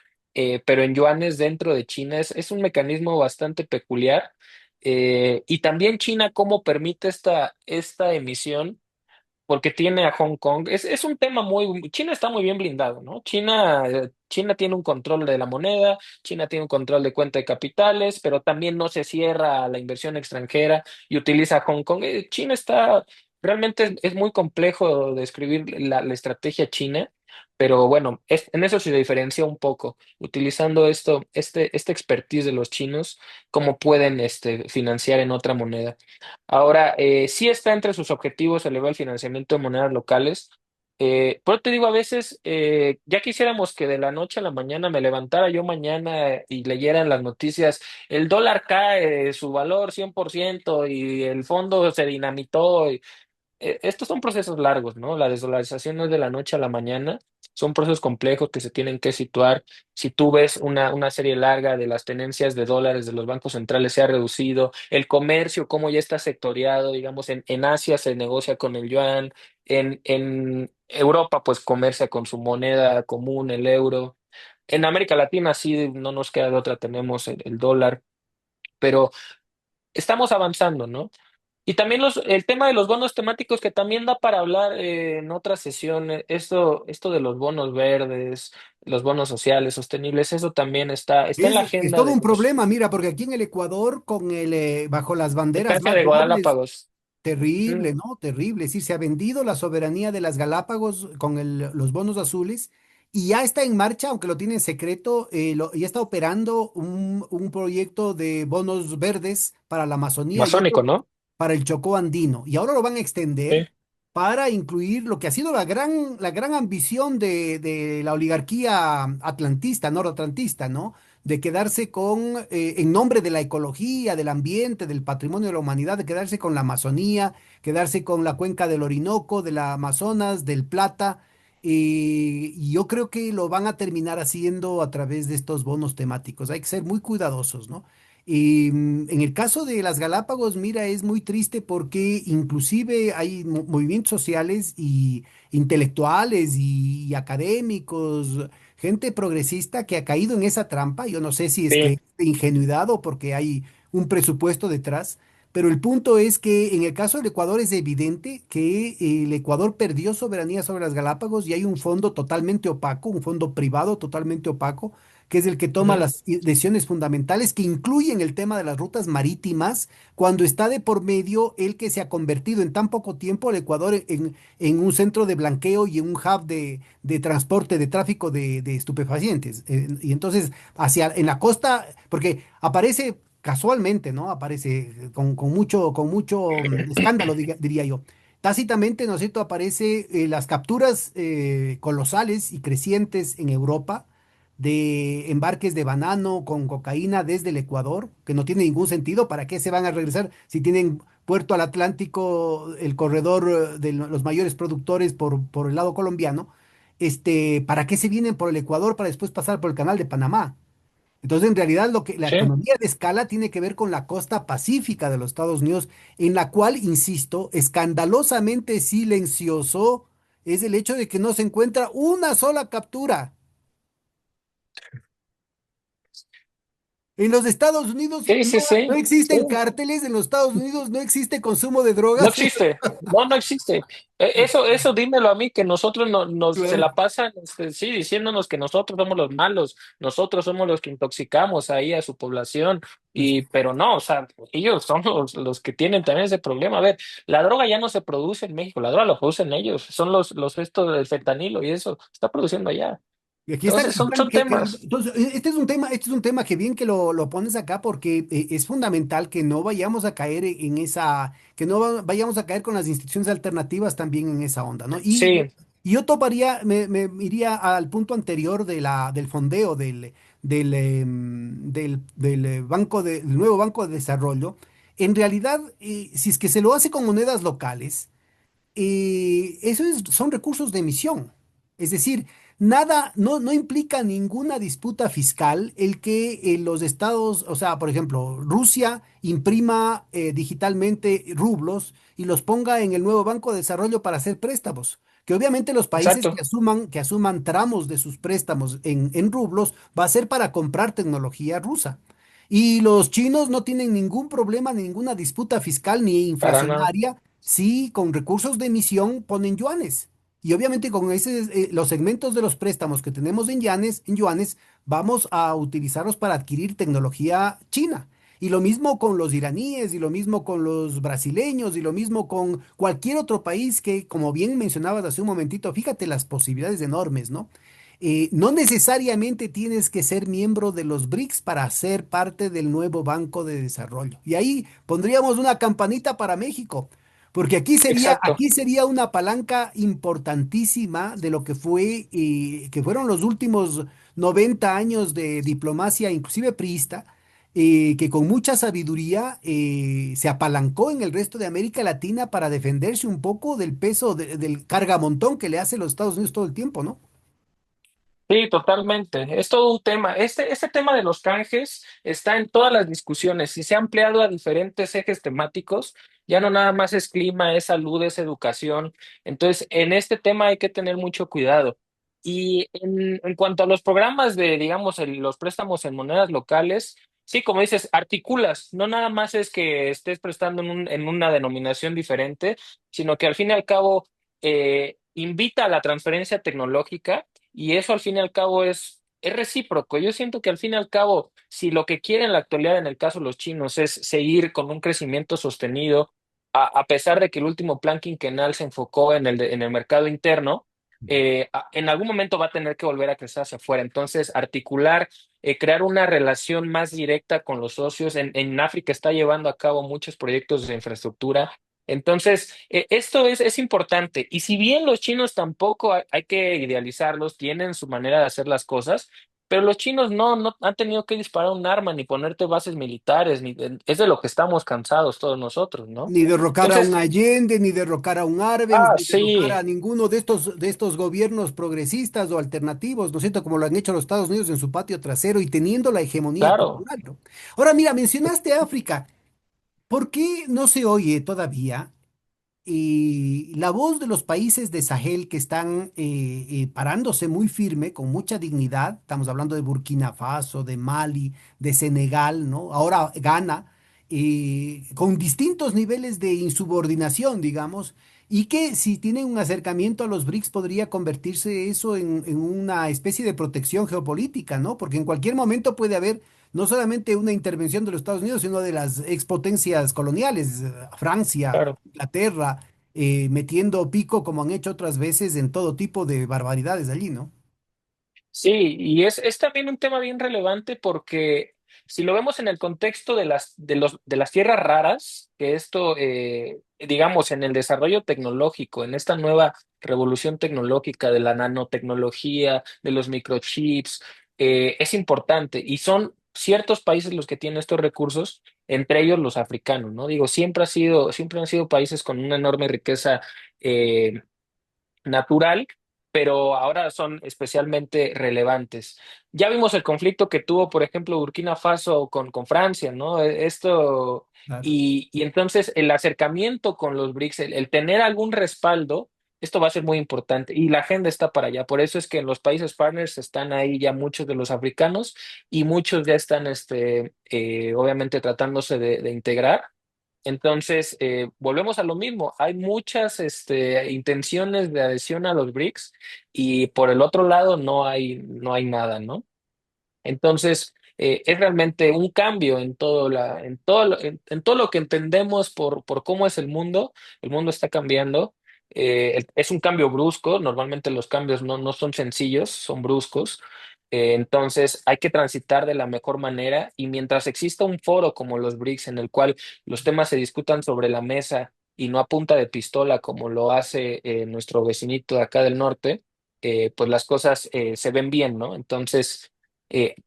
pero en yuanes dentro de China, es un mecanismo bastante peculiar. Y también China, cómo permite esta emisión porque tiene a Hong Kong. Es un tema China está muy bien blindado, ¿no? China tiene un control de la moneda, China tiene un control de cuenta de capitales, pero también no se cierra a la inversión extranjera y utiliza a Hong Kong. China realmente es muy complejo describir la estrategia china, pero bueno, en eso se diferencia un poco, utilizando este expertise de los chinos, cómo pueden financiar en otra moneda. Ahora, sí está entre sus objetivos elevar el financiamiento de monedas locales. Pero te digo, a veces ya quisiéramos que de la noche a la mañana me levantara yo mañana y leyera en las noticias, el dólar cae su valor 100% y el fondo se dinamitó. Estos son procesos largos, ¿no? La desdolarización no es de la noche a la mañana, son procesos complejos que se tienen que situar. Si tú ves una serie larga de las tenencias de dólares de los bancos centrales se ha reducido, el comercio, como ya está sectoriado, digamos, en Asia se negocia con el yuan, en Europa pues comercia con su moneda común, el euro. En América Latina sí no nos queda de otra, tenemos el dólar, pero estamos avanzando, ¿no? Y también el tema de los bonos temáticos que también da para hablar en otra sesión, esto de los bonos verdes, los bonos sociales sostenibles, eso también está en la Es agenda todo de un los problema, mira, porque aquí en el Ecuador, bajo las de banderas canje más de nobles, Galápagos. terrible, Ujú. ¿no? Terrible. Es decir, se ha vendido la soberanía de las Galápagos con los bonos azules y ya está en marcha, aunque lo tiene en secreto, ya está operando un proyecto de bonos verdes para la Amazonía y Masónico, otro ¿no? para el Chocó andino. Y ahora lo van a Sí. extender para incluir lo que ha sido la gran ambición de la oligarquía atlantista, noroatlantista, ¿no? De quedarse en nombre de la ecología, del ambiente, del patrimonio de la humanidad, de quedarse con la Amazonía, quedarse con la cuenca del Orinoco, de la Amazonas, del Plata. Y yo creo que lo van a terminar haciendo a través de estos bonos temáticos. Hay que ser muy cuidadosos, ¿no? Y en el caso de las Galápagos, mira, es muy triste porque inclusive hay movimientos sociales y intelectuales y académicos, gente progresista que ha caído en esa trampa. Yo no sé si es que Sí, es de ingenuidad o porque hay un presupuesto detrás, pero el punto es que en el caso del Ecuador es evidente que el Ecuador perdió soberanía sobre las Galápagos y hay un fondo totalmente opaco, un fondo privado totalmente opaco que es el que toma ujú, las decisiones fundamentales que incluyen el tema de las rutas marítimas, cuando está de por medio el que se ha convertido en tan poco tiempo el Ecuador en un centro de blanqueo y en un hub de transporte, de tráfico de estupefacientes. Y entonces, en la costa, porque aparece casualmente, ¿no? Aparece con mucho escándalo, diría yo. Tácitamente, ¿no es cierto?, aparece las capturas colosales y crecientes en Europa de embarques de banano con cocaína desde el Ecuador, que no tiene ningún sentido. ¿Para qué se van a regresar si tienen puerto al Atlántico, el corredor de los mayores productores por el lado colombiano? ¿Para qué se vienen por el Ecuador para después pasar por el canal de Panamá? Entonces, en realidad, la sí. economía de escala tiene que ver con la costa pacífica de los Estados Unidos, en la cual, insisto, escandalosamente silencioso es el hecho de que no se encuentra una sola captura. En los Estados Unidos Sí, no, sí, no sí, sí. existen cárteles, en los Estados Unidos no existe consumo de No drogas. existe, no, no existe. Eso dímelo a mí, que nosotros nos se Claro. la pasan, sí, diciéndonos que nosotros somos los malos, nosotros somos los que intoxicamos ahí a su población, pero no, o sea, ellos son los que tienen también ese problema. A ver, la droga ya no se produce en México, la droga la producen ellos, son los estos del fentanilo y eso, se está produciendo allá. Y aquí está, Entonces, son temas. entonces, este es un tema que bien que lo pones acá porque es fundamental que no vayamos a caer que no vayamos a caer con las instituciones alternativas también en esa onda, ¿no? Sí, Y yo toparía, me iría al punto anterior del fondeo del del nuevo Banco de Desarrollo. En realidad, si es que se lo hace con monedas locales, son recursos de emisión. Es decir, nada, no implica ninguna disputa fiscal el que los estados, o sea, por ejemplo, Rusia imprima digitalmente rublos y los ponga en el nuevo Banco de Desarrollo para hacer préstamos. Que obviamente los países exacto. que asuman tramos de sus préstamos en rublos va a ser para comprar tecnología rusa. Y los chinos no tienen ningún problema, ninguna disputa fiscal ni Para nada. inflacionaria si con recursos de emisión ponen yuanes. Y obviamente con los segmentos de los préstamos que tenemos en yuanes, vamos a utilizarlos para adquirir tecnología china. Y lo mismo con los iraníes, y lo mismo con los brasileños, y lo mismo con cualquier otro país que, como bien mencionabas hace un momentito, fíjate las posibilidades enormes, ¿no? No necesariamente tienes que ser miembro de los BRICS para ser parte del nuevo Banco de Desarrollo. Y ahí pondríamos una campanita para México, porque aquí sería, Exacto. aquí sería una palanca importantísima de lo que fueron los últimos 90 años de diplomacia, inclusive priista, que con mucha sabiduría se apalancó en el resto de América Latina para defenderse un poco del peso del cargamontón que le hace los Estados Unidos todo el tiempo, ¿no? Sí, totalmente. Es todo un tema. Este tema de los canjes está en todas las discusiones y se ha ampliado a diferentes ejes temáticos. Ya no nada más es clima, es salud, es educación. Entonces, en este tema hay que tener mucho cuidado. Y en cuanto a los programas de, digamos, los préstamos en monedas locales, Sí, como dices, articulas, no nada más es que estés prestando en una denominación diferente, sino que al fin y al cabo invita a la transferencia tecnológica y eso al fin y al cabo es recíproco. Yo siento que al fin y al cabo, si lo que quieren en la actualidad, en el caso de los chinos, es seguir con un crecimiento sostenido, a pesar de que el último plan quinquenal se enfocó en el mercado interno, en algún momento va a tener que volver a crecer hacia afuera. Entonces, articular crear una relación más directa con los socios. En África está llevando a cabo muchos proyectos de infraestructura. Entonces, esto es importante. Y si bien los chinos tampoco hay que idealizarlos, tienen su manera de hacer las cosas, pero los chinos no han tenido que disparar un arma ni ponerte bases militares, es de lo que estamos cansados todos nosotros, ¿no? Ni derrocar a un Entonces, Allende, ni derrocar a un Arbenz, ni derrocar sí, a ninguno de estos gobiernos progresistas o alternativos, ¿no es cierto? Como lo han hecho los Estados Unidos en su patio trasero y teniendo la hegemonía claro, cultural, ¿no? Ahora, mira, mencionaste África. ¿Por qué no se oye todavía la voz de los países de Sahel que están parándose muy firme, con mucha dignidad? Estamos hablando de Burkina Faso, de Mali, de Senegal, ¿no? Ahora Ghana, con distintos niveles de insubordinación, digamos, y que si tienen un acercamiento a los BRICS podría convertirse eso en una especie de protección geopolítica, ¿no? Porque en cualquier momento puede haber no solamente una intervención de los Estados Unidos, sino de las expotencias coloniales, Francia, claro. Inglaterra, metiendo pico como han hecho otras veces en todo tipo de barbaridades allí, ¿no? Sí, y es también un tema bien relevante porque si lo vemos en el contexto de las tierras raras, que esto, digamos, en el desarrollo tecnológico, en esta nueva revolución tecnológica de la nanotecnología, de los microchips, es importante y son ciertos países los que tienen estos recursos, entre ellos los africanos, ¿no? Digo, siempre han sido países con una enorme riqueza natural, pero ahora son especialmente relevantes. Ya vimos el conflicto que tuvo, por ejemplo, Burkina Faso con Francia, ¿no? Esto, Claro. y entonces el acercamiento con los BRICS, el tener algún respaldo, esto va a ser muy importante y la agenda está para allá. Por eso es que en los países partners están ahí ya muchos de los africanos y muchos ya están, obviamente, tratándose de integrar. Entonces, volvemos a lo mismo. Hay muchas intenciones de adhesión a los BRICS y por el otro lado no hay nada, ¿no? Entonces, es realmente un cambio en en todo lo que entendemos por cómo es el mundo. El mundo está cambiando. Es un cambio brusco. Normalmente los cambios no son sencillos, son bruscos. Entonces, hay que transitar de la mejor manera y mientras exista un foro como los BRICS en el cual los temas se discutan sobre la mesa y no a punta de pistola como lo hace nuestro vecinito de acá del norte, pues las cosas se ven bien, ¿no? Entonces,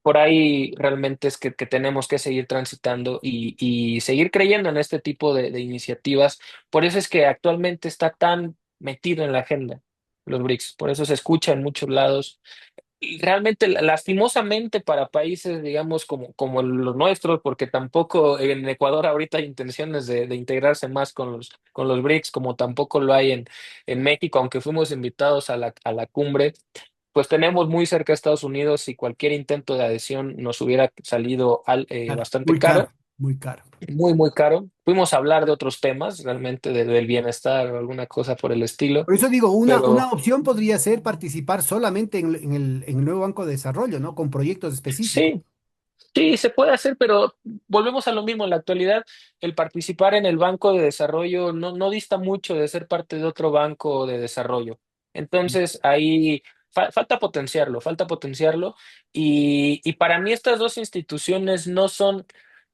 por ahí realmente es que tenemos que seguir transitando y seguir creyendo en este tipo de iniciativas. Por eso es que actualmente está tan metido en la agenda los BRICS, por eso se escucha en muchos lados. Y realmente, lastimosamente para países, digamos, como los nuestros, porque tampoco en Ecuador ahorita hay intenciones de integrarse más con los BRICS, como tampoco lo hay en México, aunque fuimos invitados a a la cumbre, pues tenemos muy cerca a Estados Unidos y cualquier intento de adhesión nos hubiera salido Claro, bastante muy caro, caro, muy caro. muy caro. Fuimos a hablar de otros temas, realmente del bienestar o alguna cosa por el estilo, Por eso digo, una pero opción podría ser participar solamente en el nuevo Banco de Desarrollo, ¿no? Con proyectos específicos. sí. Sí, se puede hacer, pero volvemos a lo mismo. En la actualidad, el participar en el banco de desarrollo no dista mucho de ser parte de otro banco de desarrollo. Entonces, ahí falta potenciarlo. Y para mí estas dos instituciones no son,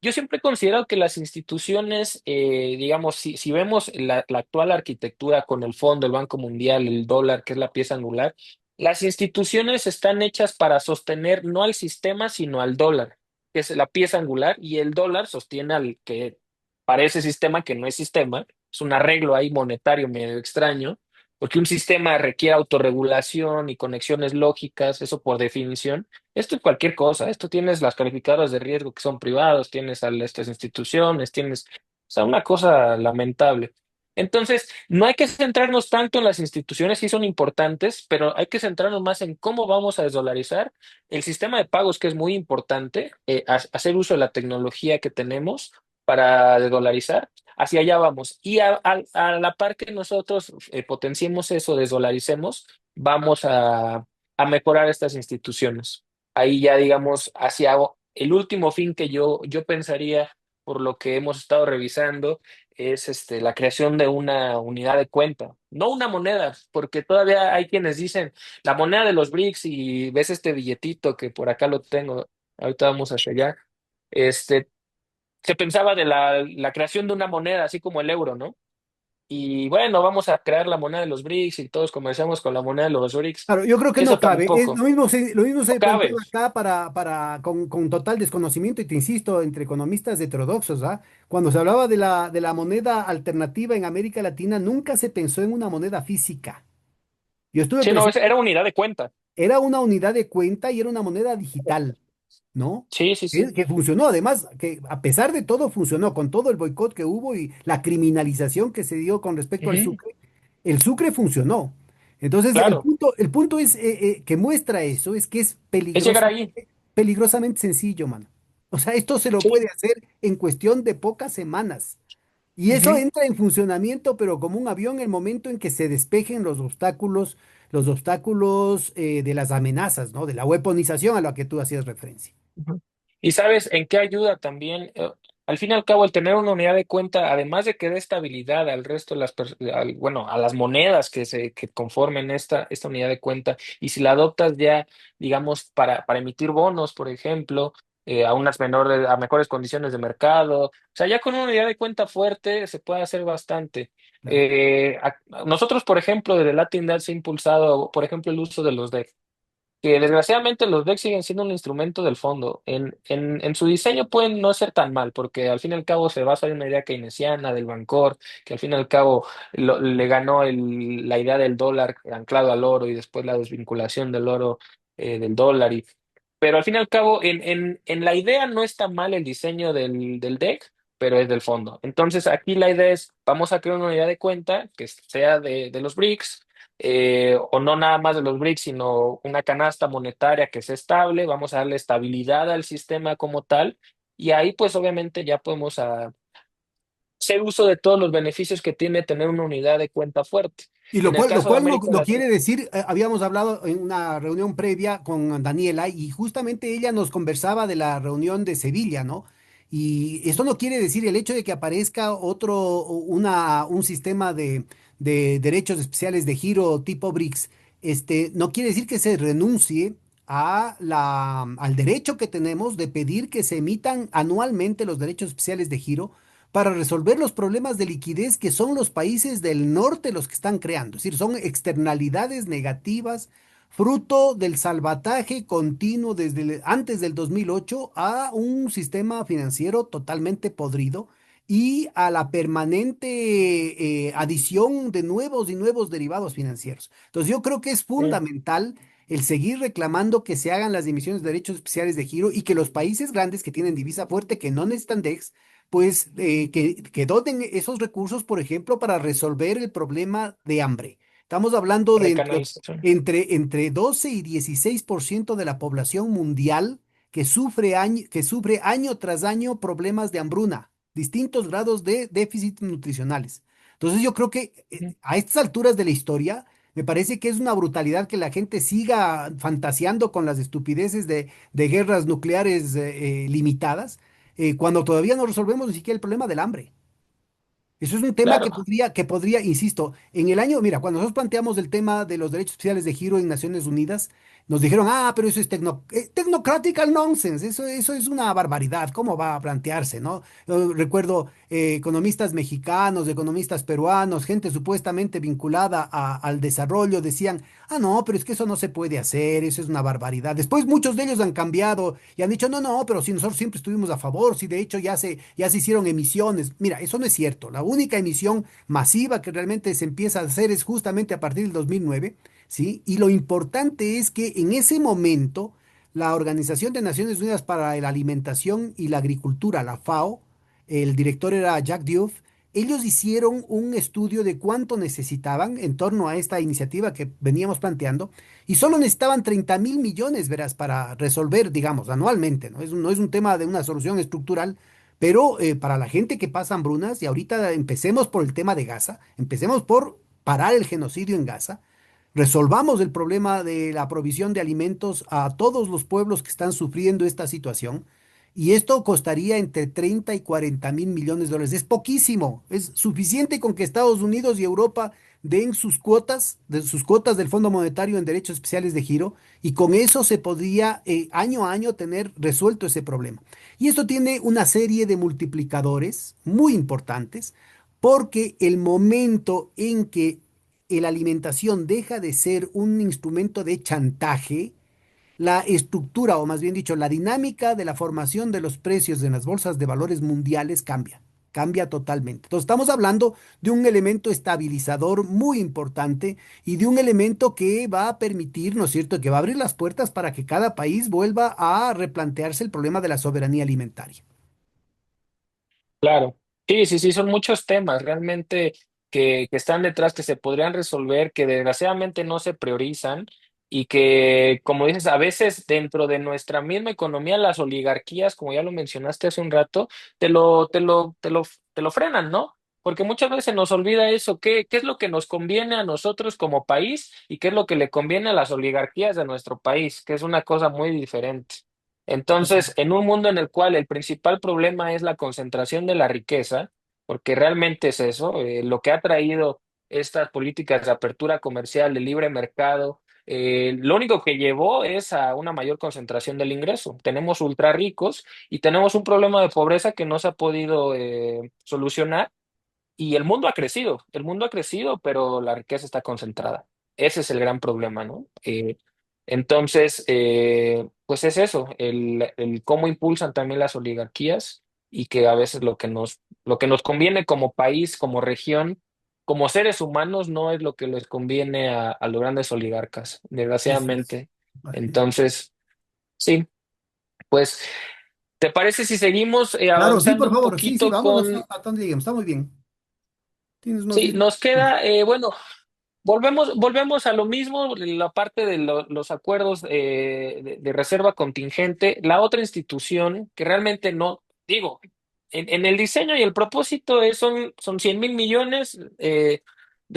yo siempre he considerado que las instituciones, digamos, si vemos la actual arquitectura con el fondo, el Banco Mundial, el dólar, que es la pieza angular, las instituciones están hechas para sostener no al sistema, sino al dólar, que es la pieza angular, y el dólar sostiene al que parece sistema, que no es sistema, es un arreglo ahí monetario medio extraño, porque un sistema requiere autorregulación y conexiones lógicas, eso por definición. Esto es cualquier cosa, esto tienes las calificadoras de riesgo que son privados, tienes a estas instituciones, tienes, o sea, una cosa lamentable. Entonces, no hay que centrarnos tanto en las instituciones, sí son importantes, pero hay que centrarnos más en cómo vamos a desdolarizar el sistema de pagos, que es muy importante, hacer uso de la tecnología que tenemos para desdolarizar. Hacia allá vamos. Y a la par que nosotros potenciemos eso, desdolaricemos, vamos a mejorar estas instituciones. Ahí ya, digamos, hacia el último fin que yo pensaría, por lo que hemos estado revisando, es la creación de una unidad de cuenta, no una moneda, porque todavía hay quienes dicen la moneda de los BRICS y ves este billetito que por acá lo tengo, ahorita vamos hacia allá, este, se pensaba de la creación de una moneda, así como el euro, ¿no? Y bueno, vamos a crear la moneda de los BRICS y todos comerciamos con la moneda de los BRICS. Claro, yo creo que no Eso cabe. tampoco, Lo mismo no se cabe. planteaba acá con total desconocimiento, y te insisto, entre economistas heterodoxos, ¿ah? Cuando se hablaba de la moneda alternativa en América Latina, nunca se pensó en una moneda física. Yo estuve Sí, no, presente, era unidad de cuenta. era una unidad de cuenta y era una moneda digital, ¿no? Sí, sí, sí. Que funcionó, además, que a pesar de todo funcionó, con todo el boicot que hubo y la criminalización que se dio con respecto al Ujú, Sucre, el Sucre funcionó. Entonces, claro, el punto es que muestra eso, es que es es llegar ahí. peligrosamente sencillo, mano. O sea, esto se lo Sí. puede hacer en cuestión de pocas semanas. Y eso Ujú, entra en funcionamiento, pero como un avión, en el momento en que se despejen los obstáculos de las amenazas, ¿no? De la weaponización a la que tú hacías referencia. ujú. ¿Y sabes en qué ayuda también? Al fin y al cabo, el tener una unidad de cuenta, además de que dé estabilidad al resto de bueno, a las monedas que conformen esta unidad de cuenta, y si la adoptas ya, digamos, para emitir bonos, por ejemplo, a mejores condiciones de mercado, o sea, ya con una unidad de cuenta fuerte se puede hacer bastante. Claro. Nosotros, por ejemplo, desde Latin se ha impulsado, por ejemplo, el uso de los DEX, que desgraciadamente los decks siguen siendo un instrumento del fondo. En su diseño pueden no ser tan mal, porque al fin y al cabo se basa en una idea keynesiana del Bancor, que al fin y al cabo le ganó la idea del dólar anclado al oro y después la desvinculación del oro del dólar. Pero al fin y al cabo, en la idea no está mal el diseño del deck, pero es del fondo. Entonces aquí la idea es, vamos a crear una unidad de cuenta que sea de los BRICS, o no nada más de los BRICS, sino una canasta monetaria que sea estable, vamos a darle estabilidad al sistema como tal, y ahí pues obviamente ya podemos hacer uso de todos los beneficios que tiene tener una unidad de cuenta fuerte. Y En el lo caso de cual América no Latina. quiere decir, habíamos hablado en una reunión previa con Daniela y justamente ella nos conversaba de la reunión de Sevilla, ¿no? Y esto no quiere decir el hecho de que aparezca un sistema de derechos especiales de giro tipo BRICS, no quiere decir que se renuncie al derecho que tenemos de pedir que se emitan anualmente los derechos especiales de giro para resolver los problemas de liquidez que son los países del norte los que están creando. Es decir, son externalidades negativas fruto del salvataje continuo desde antes del 2008 a un sistema financiero totalmente podrido y a la permanente adición de nuevos y nuevos derivados financieros. Entonces yo creo que es fundamental el seguir reclamando que se hagan las emisiones de derechos especiales de giro y que los países grandes que tienen divisa fuerte, que no necesitan DEX, pues que doten esos recursos, por ejemplo, para resolver el problema de hambre. Estamos hablando de Recanalización. entre 12 y 16% de la población mundial que sufre año tras año problemas de hambruna, distintos grados de déficit nutricionales. Entonces yo creo que a estas alturas de la historia, me parece que es una brutalidad que la gente siga fantaseando con las estupideces de guerras nucleares limitadas cuando todavía no resolvemos ni siquiera el problema del hambre. Eso es un tema Claro, que podría, insisto, en el año, mira, cuando nosotros planteamos el tema de los derechos especiales de giro en Naciones Unidas, nos dijeron, ah, pero eso es technocratical nonsense, eso es una barbaridad, ¿cómo va a plantearse, no? Yo recuerdo economistas mexicanos, economistas peruanos, gente supuestamente vinculada al desarrollo, decían, ah, no, pero es que eso no se puede hacer, eso es una barbaridad. Después muchos de ellos han cambiado y han dicho, no, no, pero si nosotros siempre estuvimos a favor, si de hecho ya se hicieron emisiones. Mira, eso no es cierto. La única emisión masiva que realmente se empieza a hacer es justamente a partir del 2009, ¿sí? Y lo importante es que en ese momento la Organización de Naciones Unidas para la Alimentación y la Agricultura, la FAO, el director era Jack Diouf, ellos hicieron un estudio de cuánto necesitaban en torno a esta iniciativa que veníamos planteando y solo necesitaban 30.000 millones, verás, para resolver, digamos, anualmente, ¿no? No es un tema de una solución estructural, pero para la gente que pasa hambrunas, y ahorita empecemos por el tema de Gaza, empecemos por parar el genocidio en Gaza. Resolvamos el problema de la provisión de alimentos a todos los pueblos que están sufriendo esta situación. Y esto costaría entre 30 y 40.000 millones de dólares. Es poquísimo. Es suficiente con que Estados Unidos y Europa den sus cuotas del Fondo Monetario en derechos especiales de giro, y con eso se podría año a año tener resuelto ese problema. Y esto tiene una serie de multiplicadores muy importantes, porque el momento en que la alimentación deja de ser un instrumento de chantaje, la estructura, o más bien dicho, la dinámica de la formación de los precios en las bolsas de valores mundiales cambia totalmente. Entonces, estamos hablando de un elemento estabilizador muy importante y de un elemento que va a permitir, ¿no es cierto?, que va a abrir las puertas para que cada país vuelva a replantearse el problema de la soberanía alimentaria. Claro, sí, sí, sí, son muchos temas realmente que están detrás, que se podrían resolver, que desgraciadamente no se priorizan y que, como dices, a veces dentro de nuestra misma economía, las oligarquías, como ya lo mencionaste hace un rato, te lo frenan, ¿no? Porque muchas veces se nos olvida eso, qué es lo que nos conviene a nosotros como país y qué es lo que le conviene a las oligarquías de nuestro país, que es una cosa muy diferente. Así Entonces, es. en un mundo en el cual el principal problema es la concentración de la riqueza, porque realmente es eso, lo que ha traído estas políticas de apertura comercial, de libre mercado, lo único que llevó es a una mayor concentración del ingreso. Tenemos ultra ricos y tenemos un problema de pobreza que no se ha podido solucionar, y el mundo ha crecido, pero la riqueza está concentrada. Ese es el gran problema, ¿no? Entonces, pues es eso, el cómo impulsan también las oligarquías y que a veces lo que nos conviene como país, como región, como seres humanos, no es lo que les conviene a los grandes oligarcas, Así es. desgraciadamente. Así es. Entonces, sí, pues, ¿te parece si seguimos Claro, sí, avanzando por un favor. Sí, sí, poquito vámonos con... a donde lleguemos. Está muy bien. Tienes unos Sí, 10 nos minutos. queda, bueno. Volvemos a lo mismo, la parte de los acuerdos de reserva contingente. La otra institución que realmente no, digo, en el diseño y el propósito son 100.000 millones de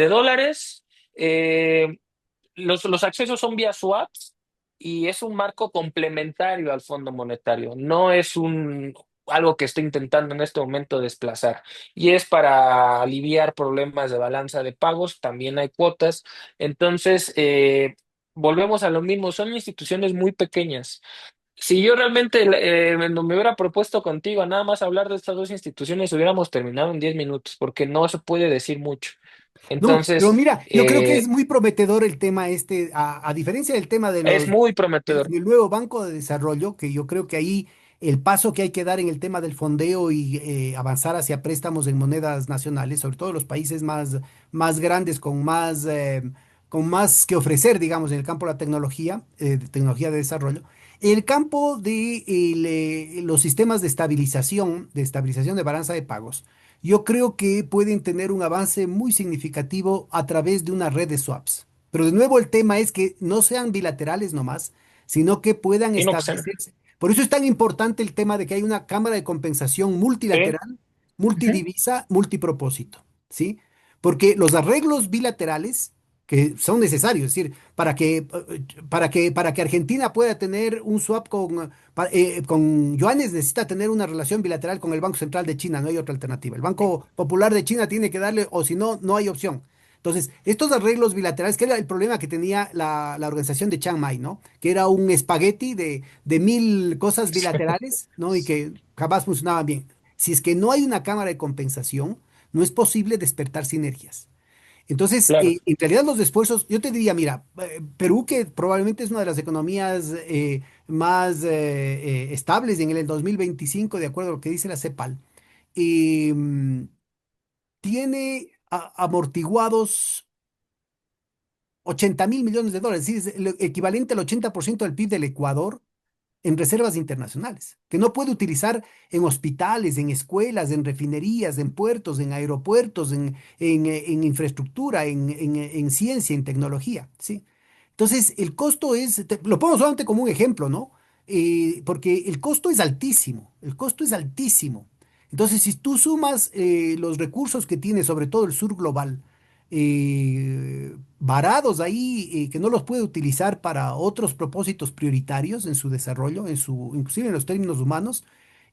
dólares. eh, los accesos son vía swaps y es un marco complementario al Fondo Monetario. No es algo que esté intentando en este momento desplazar. Y es para aliviar problemas de balanza de pagos. También hay cuotas. Entonces, volvemos a lo mismo. Son instituciones muy pequeñas. Si yo realmente me hubiera propuesto contigo nada más hablar de estas dos instituciones, hubiéramos terminado en 10 minutos, porque no se puede decir mucho. No, pero Entonces, mira, yo creo que es muy prometedor el tema este, a diferencia del tema de es muy prometedor. del nuevo Banco de Desarrollo, que yo creo que ahí el paso que hay que dar en el tema del fondeo y avanzar hacia préstamos en monedas nacionales, sobre todo los países más grandes, con más que ofrecer, digamos, en el campo de la tecnología, de tecnología de desarrollo. El campo de los sistemas de estabilización de balanza de pagos, yo creo que pueden tener un avance muy significativo a través de una red de swaps. Pero de nuevo el tema es que no sean bilaterales nomás, sino que puedan Y no, pues, establecerse. Por eso es tan importante el tema de que hay una cámara de compensación sí. multilateral, Ujú. multidivisa, multipropósito, ¿sí? Porque los arreglos bilaterales que son necesarios, es decir, para que Argentina pueda tener un swap con yuanes, necesita tener una relación bilateral con el Banco Central de China, no hay otra alternativa. El Banco Popular de China tiene que darle, o si no, no hay opción. Entonces, estos arreglos bilaterales, que era el problema que tenía la organización de Chiang Mai, ¿no? Que era un espagueti de 1.000 cosas bilaterales, ¿no? Y que jamás funcionaban bien. Si es que no hay una cámara de compensación, no es posible despertar sinergias. Entonces, Claro. en realidad los esfuerzos, yo te diría, mira, Perú, que probablemente es una de las economías más estables en el 2025, de acuerdo a lo que dice la CEPAL, mm, tiene amortiguados 80.000 millones de dólares, es decir, es el equivalente al 80% del PIB del Ecuador, en reservas internacionales, que no puede utilizar en hospitales, en escuelas, en refinerías, en puertos, en aeropuertos, en infraestructura, en ciencia, en tecnología, ¿sí? Entonces, el costo es, lo pongo solamente como un ejemplo, ¿no? Porque el costo es altísimo, el costo es altísimo. Entonces, si tú sumas los recursos que tiene, sobre todo el sur global, varados ahí, que no los puede utilizar para otros propósitos prioritarios en su desarrollo, inclusive en los términos humanos,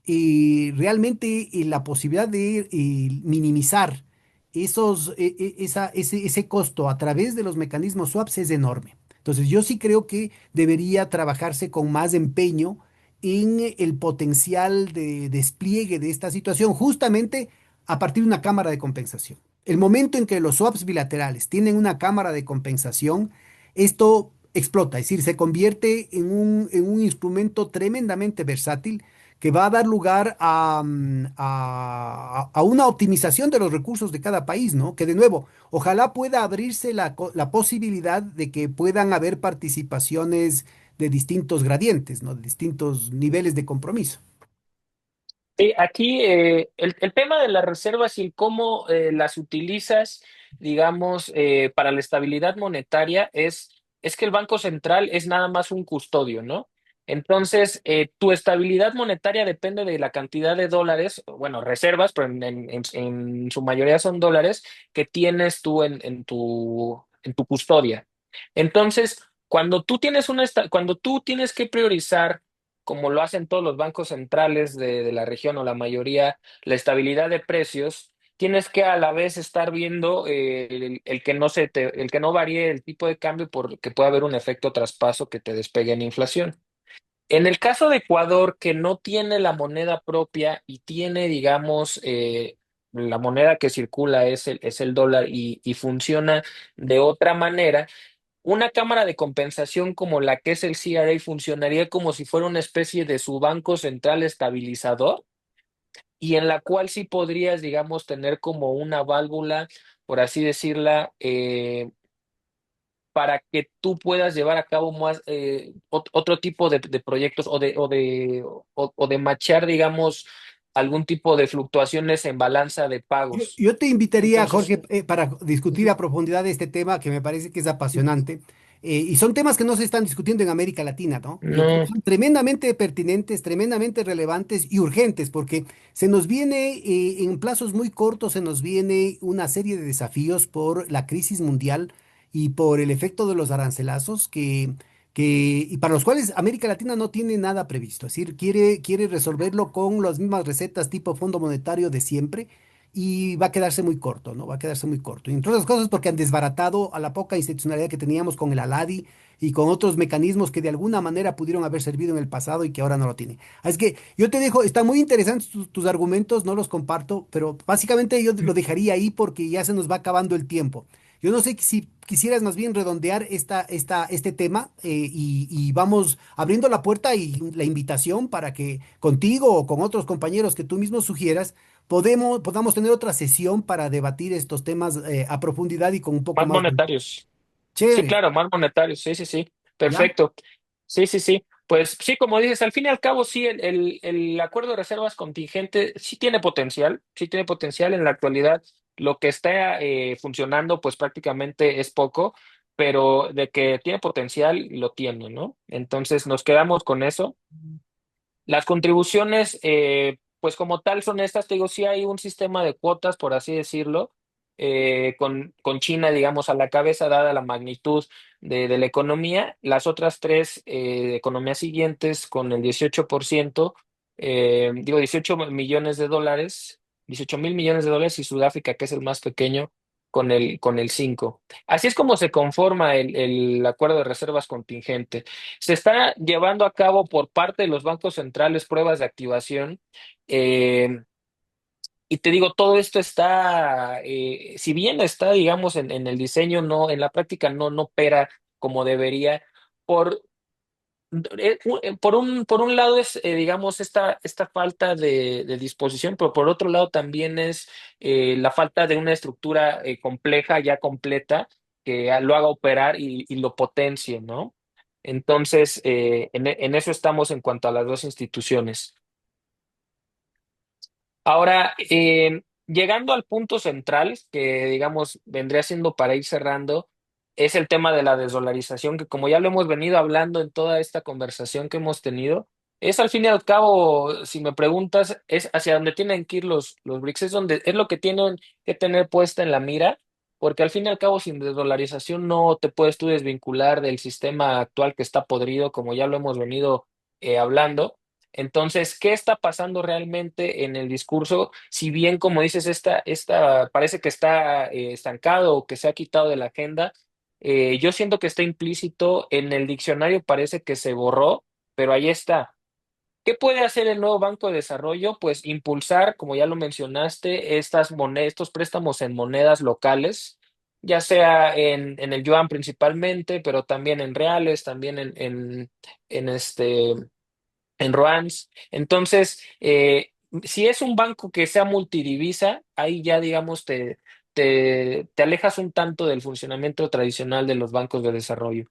realmente la posibilidad de minimizar ese costo a través de los mecanismos swaps es enorme. Entonces, yo sí creo que debería trabajarse con más empeño en el potencial de despliegue de esta situación, justamente a partir de una cámara de compensación. El momento en que los swaps bilaterales tienen una cámara de compensación, esto explota, es decir, se convierte en un instrumento tremendamente versátil que va a dar lugar a una optimización de los recursos de cada país, ¿no? Que de nuevo, ojalá pueda abrirse la posibilidad de que puedan haber participaciones de distintos gradientes, ¿no? De distintos niveles de compromiso. Sí, aquí el tema de las reservas y el cómo las utilizas, digamos, para la estabilidad monetaria es que el Banco Central es nada más un custodio, ¿no? Entonces, tu estabilidad monetaria depende de la cantidad de dólares, bueno, reservas, pero en su mayoría son dólares que tienes tú en tu custodia. Entonces, cuando tú tienes que priorizar como lo hacen todos los bancos centrales de la región o la mayoría, la estabilidad de precios, tienes que a la vez estar viendo el que no el que no varíe el tipo de cambio porque puede haber un efecto traspaso que te despegue en inflación. En el caso de Ecuador, que no tiene la moneda propia y tiene, digamos, la moneda que circula es el dólar y funciona de otra manera, una cámara de compensación como la que es el CRA funcionaría como si fuera una especie de su banco central estabilizador y en la cual sí podrías, digamos, tener como una válvula, por así decirla, para que tú puedas llevar a cabo más otro tipo de proyectos o de machar, digamos, algún tipo de fluctuaciones en balanza de pagos. Yo te invitaría, Entonces, Jorge, para discutir ujú, a profundidad este tema que me parece que es apasionante. Y son temas que no se están discutiendo en América Latina, ¿no? Y que no. son tremendamente pertinentes, tremendamente relevantes y urgentes, porque se nos viene, en plazos muy cortos, se nos viene una serie de desafíos por la crisis mundial y por el efecto de los arancelazos y para los cuales América Latina no tiene nada previsto. Es decir, quiere resolverlo con las mismas recetas tipo Fondo Monetario de siempre y va a quedarse muy corto, ¿no? Va a quedarse muy corto. Y entre otras cosas porque han desbaratado a la poca institucionalidad que teníamos con el ALADI y con otros mecanismos que de alguna manera pudieron haber servido en el pasado y que ahora no lo tienen. Así que yo te dejo, están muy interesantes tus argumentos, no los comparto, pero básicamente yo lo dejaría ahí porque ya se nos va acabando el tiempo. Yo no sé si quisieras más bien redondear este tema y vamos abriendo la puerta y la invitación para que contigo o con otros compañeros que tú mismo sugieras podamos tener otra sesión para debatir estos temas a profundidad y con un poco Más más de... monetarios. Sí, Chévere, claro, más monetarios, sí, sí, sí, ¿ya? perfecto. Sí, sí, sí. Pues sí, como dices, al fin y al cabo, sí, el acuerdo de reservas contingente sí tiene potencial en la actualidad. Lo que está funcionando, pues prácticamente es poco, pero de que tiene potencial, lo tiene, ¿no? Entonces nos quedamos con eso. Las contribuciones, pues como tal son estas, te digo, sí hay un sistema de cuotas, por así decirlo, con China, digamos, a la cabeza, dada la magnitud de la economía. Las otras tres economías siguientes, con el 18%, digo, 18 millones de dólares, 18.000 millones de dólares, y Sudáfrica, que es el más pequeño, con el 5. Así es como se conforma el acuerdo de reservas contingente. Se está llevando a cabo por parte de los bancos centrales pruebas de activación. eh, y te digo, todo esto está, si bien está, digamos, en el diseño, no, en la práctica no opera como debería. Por, por un lado es, digamos, esta falta de disposición, pero por otro lado también es la falta de una estructura compleja, ya completa, que lo haga operar y lo potencie, ¿no? Entonces, en eso estamos en cuanto a las dos instituciones. Ahora, llegando al punto central, que digamos vendría siendo para ir cerrando, es el tema de la desdolarización, que como ya lo hemos venido hablando en toda esta conversación que hemos tenido, es al fin y al cabo, si me preguntas, es hacia donde tienen que ir los BRICS, es donde es lo que tienen que tener puesta en la mira, porque al fin y al cabo sin desdolarización no te puedes tú desvincular del sistema actual que está podrido, como ya lo hemos venido hablando. Entonces, ¿qué está pasando realmente en el discurso? Si bien, como dices, esta parece que está estancado o que se ha quitado de la agenda, yo siento que está implícito en el diccionario, parece que se borró, pero ahí está. ¿Qué puede hacer el nuevo Banco de Desarrollo? Pues impulsar, como ya lo mencionaste, estas monedas, estos préstamos en monedas locales, ya sea en el yuan principalmente, pero también en reales, también en Ruans. Entonces, si es un banco que sea multidivisa, ahí ya, digamos, te alejas un tanto del funcionamiento tradicional de los bancos de desarrollo.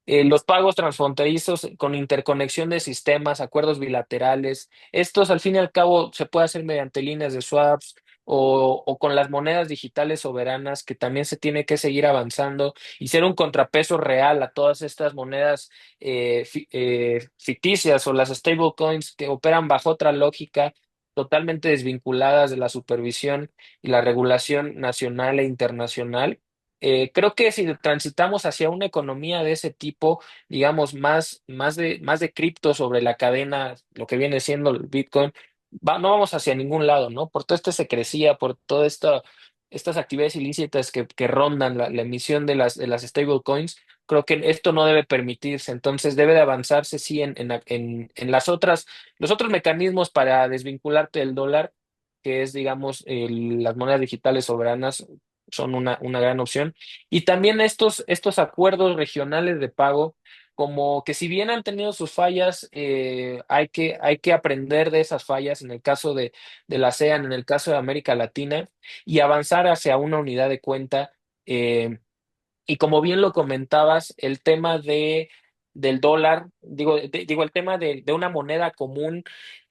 Los pagos transfronterizos con interconexión de sistemas, acuerdos bilaterales, estos al fin y al cabo se puede hacer mediante líneas de swaps o con las monedas digitales soberanas, que también se tiene que seguir avanzando y ser un contrapeso real a todas estas monedas ficticias o las stablecoins que operan bajo otra lógica, totalmente desvinculadas de la supervisión y la regulación nacional e internacional. Creo que si transitamos hacia una economía de ese tipo, digamos, más de cripto sobre la cadena, lo que viene siendo el Bitcoin, no vamos hacia ningún lado, ¿no? Por todo esto se crecía, por todas estas actividades ilícitas que rondan la emisión de las stablecoins, creo que esto no debe permitirse. Entonces debe de avanzarse, sí, en los otros mecanismos para desvincularte del dólar, que es, digamos, las monedas digitales soberanas son una gran opción. Y también estos acuerdos regionales de pago, como que si bien han tenido sus fallas, hay que aprender de esas fallas en el caso de la ASEAN, en el caso de América Latina, y avanzar hacia una unidad de cuenta. Y como bien lo comentabas, el tema del dólar, digo, el tema de una moneda común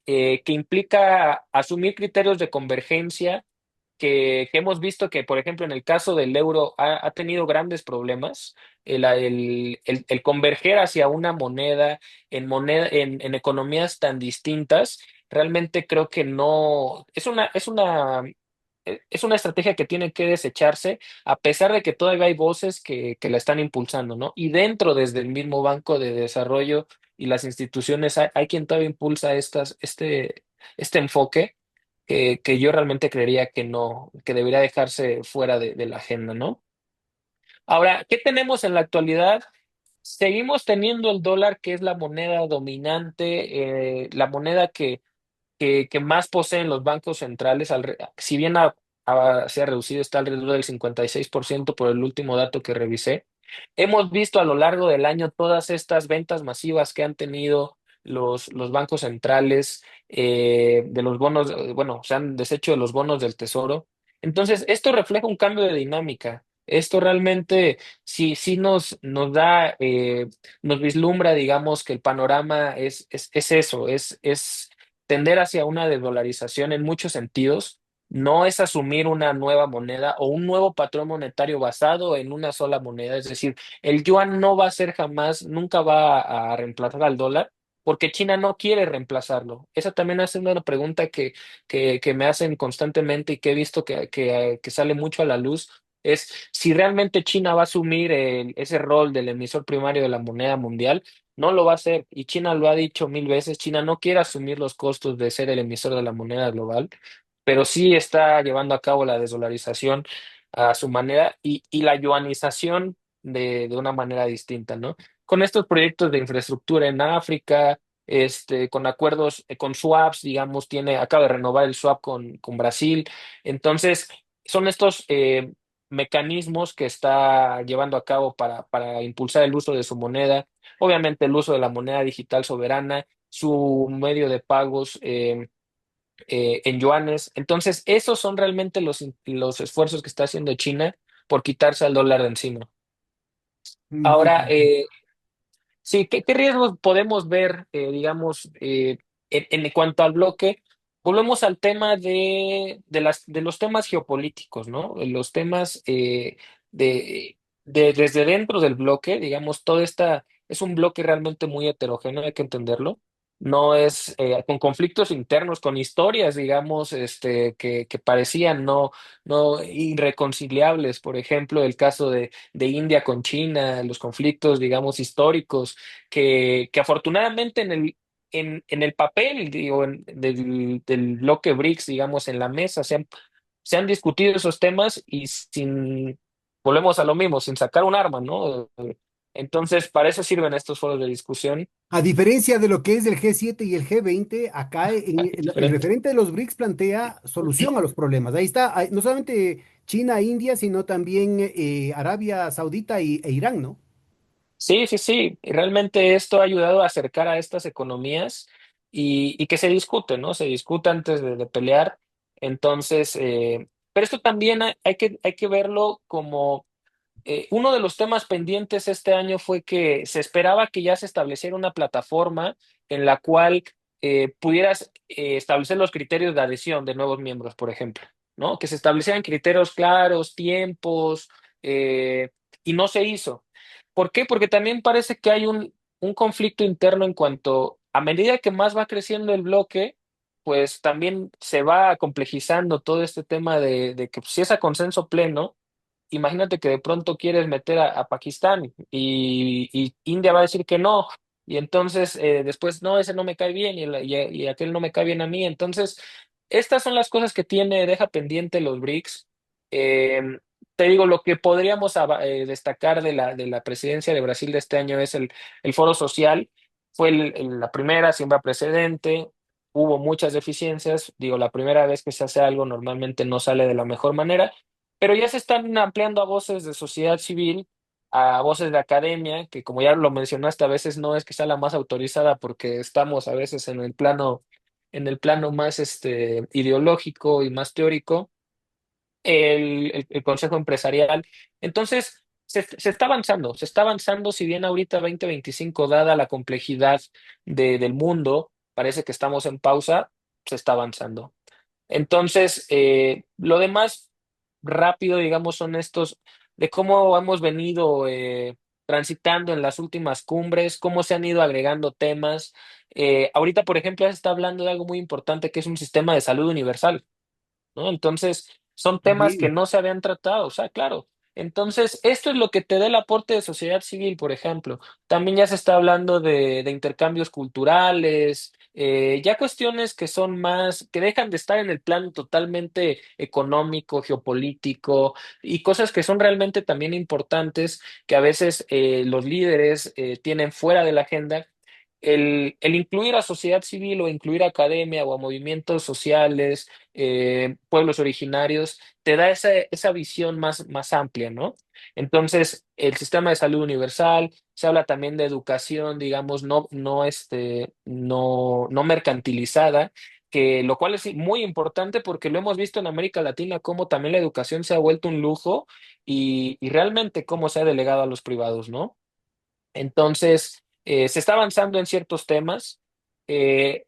que implica asumir criterios de convergencia que hemos visto que, por ejemplo, en el caso del euro ha tenido grandes problemas. El converger hacia una moneda, en economías tan distintas, realmente creo que no, es una estrategia que tiene que desecharse, a pesar de que todavía hay voces que la están impulsando, ¿no? Y dentro, desde el mismo Banco de Desarrollo y las instituciones, hay quien todavía impulsa este enfoque que yo realmente creería que no, que debería dejarse fuera de la agenda, ¿no? Ahora, ¿qué tenemos en la actualidad? Seguimos teniendo el dólar, que es la moneda dominante, la moneda que más poseen los bancos centrales, si bien se ha reducido, está alrededor del 56% por el último dato que revisé. Hemos visto a lo largo del año todas estas ventas masivas que han tenido los bancos centrales de los bonos, bueno, se han deshecho de los bonos del tesoro. Entonces, esto refleja un cambio de dinámica. Esto realmente sí nos da, nos vislumbra, digamos, que el panorama es eso, es tender hacia una desdolarización en muchos sentidos. No es asumir una nueva moneda o un nuevo patrón monetario basado en una sola moneda. Es decir, el yuan no va a ser jamás, nunca va a reemplazar al dólar, porque China no quiere reemplazarlo. Esa también es una pregunta que me hacen constantemente y que he visto que sale mucho a la luz. Es si realmente China va a asumir ese rol del emisor primario de la moneda mundial. No lo va a hacer, y China lo ha dicho mil veces. China no quiere asumir los costos de ser el emisor de la moneda global, pero sí está llevando a cabo la desdolarización a su manera y la yuanización de una manera distinta, ¿no? Con estos proyectos de infraestructura en África, con acuerdos, con swaps, digamos, acaba de renovar el swap con Brasil. Entonces, son estos mecanismos que está llevando a cabo para impulsar el uso de su moneda, obviamente el uso de la moneda digital soberana, su medio de pagos. En yuanes. Entonces, esos son realmente los esfuerzos que está haciendo China por quitarse al dólar de encima. Ahora, Muy bien. Sí, ¿qué riesgos podemos ver, digamos, en cuanto al bloque? Volvemos al tema de los temas geopolíticos, ¿no? Los temas desde dentro del bloque, digamos, todo esta es un bloque realmente muy heterogéneo, hay que entenderlo. No es con conflictos internos, con historias, digamos, que parecían no irreconciliables. Por ejemplo, el caso de India con China, los conflictos, digamos, históricos que afortunadamente en el papel, digo, del bloque BRICS, digamos, en la mesa, se han discutido esos temas y volvemos a lo mismo, sin sacar un arma, ¿no? Entonces, para eso sirven estos foros de discusión. A diferencia de lo que es el G7 y el G20, acá el Diferente. referente de los BRICS plantea solución a los problemas. Ahí está, no solamente China, India, sino también Arabia Saudita e Irán, ¿no? Sí, sí, sí. Y realmente esto ha ayudado a acercar a estas economías y que se discute, ¿no? Se discute antes de pelear. Entonces, pero esto también hay que verlo como uno de los temas pendientes este año fue que se esperaba que ya se estableciera una plataforma en la cual pudieras establecer los criterios de adhesión de nuevos miembros, por ejemplo, ¿no? Que se establecieran criterios claros, tiempos, eh, y no se hizo. ¿Por qué? Porque también parece que hay un conflicto interno en cuanto a medida que más va creciendo el bloque, pues también se va complejizando todo este tema de que si es a consenso pleno, imagínate que de pronto quieres meter a Pakistán y India va a decir que no, y entonces después, no, ese no me cae bien y aquel no me cae bien a mí. Entonces, estas son las cosas que deja pendiente los BRICS. Eh, Te digo, lo que podríamos destacar de la presidencia de Brasil de este año es el foro social. Fue la primera, siempre precedente. Hubo muchas deficiencias. Digo, la primera vez que se hace algo normalmente no sale de la mejor manera, pero ya se están ampliando a voces de sociedad civil, a voces de academia, que como ya lo mencionaste, a veces no es que sea la más autorizada porque estamos a veces en el plano más ideológico y más teórico, el Consejo Empresarial. Entonces, se está avanzando, si bien ahorita 2025, dada la complejidad del mundo, parece que estamos en pausa, se está avanzando. Entonces, lo demás rápido, digamos, son estos de cómo hemos venido transitando en las últimas cumbres, cómo se han ido agregando temas. Ahorita, por ejemplo, ya se está hablando de algo muy importante que es un sistema de salud universal, ¿no? Entonces, son temas que También. no se habían tratado, o sea, claro. Entonces, esto es lo que te da el aporte de sociedad civil, por ejemplo. También ya se está hablando de intercambios culturales, ya cuestiones que son más, que dejan de estar en el plano totalmente económico, geopolítico, y cosas que son realmente también importantes, que a veces los líderes tienen fuera de la agenda. El incluir a sociedad civil o incluir a academia o a movimientos sociales, pueblos originarios, te da esa visión más amplia, ¿no? Entonces, el sistema de salud universal, se habla también de educación, digamos, no mercantilizada, que lo cual es muy importante porque lo hemos visto en América Latina, cómo también la educación se ha vuelto un lujo y realmente cómo se ha delegado a los privados, ¿no? Entonces, se está avanzando en ciertos temas.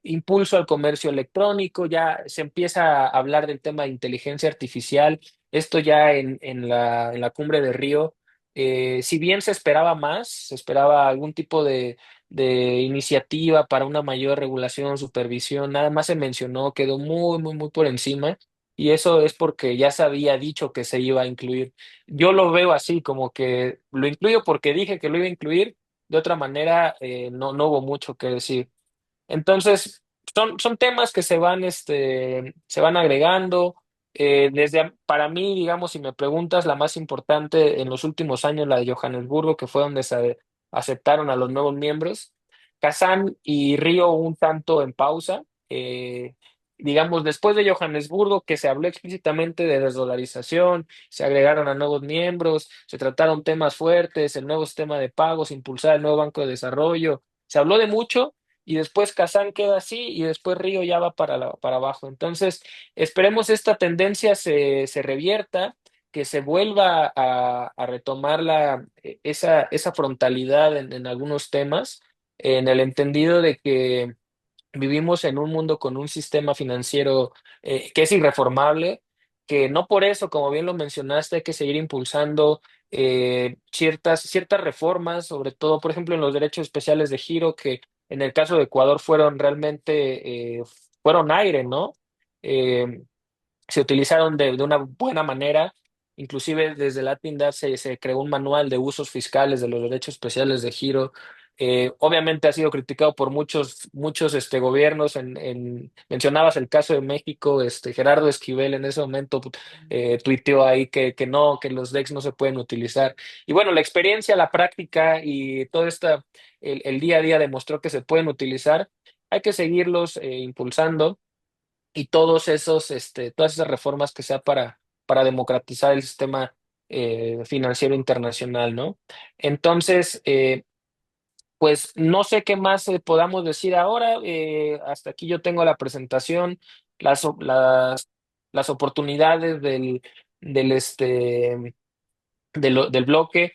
Impulso al comercio electrónico, ya se empieza a hablar del tema de inteligencia artificial. Esto ya en la cumbre de Río. Si bien se esperaba más, se esperaba algún tipo de iniciativa para una mayor regulación, supervisión, nada más se mencionó, quedó muy por encima. Y eso es porque ya se había dicho que se iba a incluir. Yo lo veo así, como que lo incluyo porque dije que lo iba a incluir, de otra manera, no hubo mucho que decir. Entonces, son temas que se van agregando. Para mí, digamos, si me preguntas, la más importante en los últimos años, la de Johannesburgo, que fue donde se aceptaron a los nuevos miembros. Kazán y Río un tanto en pausa. Digamos, después de Johannesburgo, que se habló explícitamente de desdolarización, se agregaron a nuevos miembros, se trataron temas fuertes, el nuevo sistema de pagos, impulsar el nuevo Banco de Desarrollo. Se habló de mucho y después Kazán queda así y después Río ya va para abajo. Entonces, esperemos esta tendencia se revierta. que se vuelva a retomar esa frontalidad en algunos temas, en el entendido de que vivimos en un mundo con un sistema financiero que es irreformable, que no por eso, como bien lo mencionaste, hay que seguir impulsando ciertas reformas, sobre todo, por ejemplo, en los derechos especiales de giro, que en el caso de Ecuador fueron realmente, fueron aire, ¿no? Eh, Se utilizaron de una buena manera. Inclusive desde Latin se creó un manual de usos fiscales de los derechos especiales de giro. Obviamente ha sido criticado por muchos gobiernos. Mencionabas el caso de México, Gerardo Esquivel en ese momento tuiteó ahí que no, que los DEX no se pueden utilizar. Y bueno, la experiencia, la práctica y todo el día a día demostró que se pueden utilizar. Hay que seguirlos impulsando y todas esas reformas que sea para democratizar el sistema financiero internacional, ¿no? Entonces, pues no sé qué más podamos decir ahora. Hasta aquí yo tengo la presentación, las, o- las oportunidades del del bloque.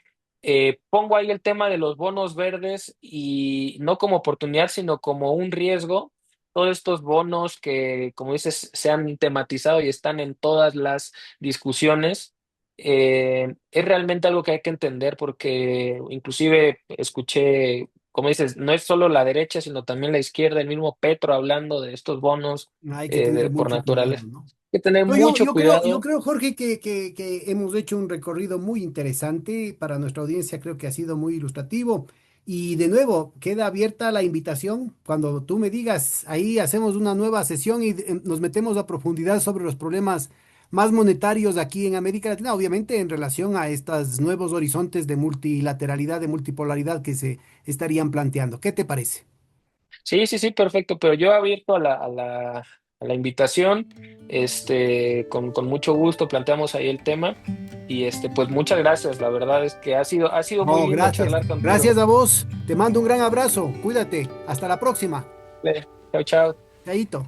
Pongo ahí el tema de los bonos verdes y no como oportunidad, sino como un riesgo. Todos estos bonos que, como dices, se han tematizado y están en todas las discusiones, es realmente algo que hay que entender porque inclusive escuché, como dices, no es solo la derecha, sino también la izquierda, el mismo Petro hablando de estos bonos Hay que tener por mucho cuidado, naturaleza. ¿no? Hay que tener No, yo, mucho yo cuidado. creo, Jorge, que hemos hecho un recorrido muy interesante para nuestra audiencia, creo que ha sido muy ilustrativo. Y de nuevo, queda abierta la invitación. Cuando tú me digas, ahí hacemos una nueva sesión y nos metemos a profundidad sobre los problemas más monetarios aquí en América Latina, obviamente en relación a estos nuevos horizontes de multilateralidad, de multipolaridad que se estarían planteando. ¿Qué te parece? Sí, sí, sí, perfecto, pero yo abierto a la invitación, con mucho gusto planteamos ahí el tema y pues muchas gracias, la verdad es que ha sido muy No, lindo gracias. charlar contigo. Gracias a vos. Te mando un gran abrazo. Cuídate. Hasta la próxima. Chao, chao. Chaito.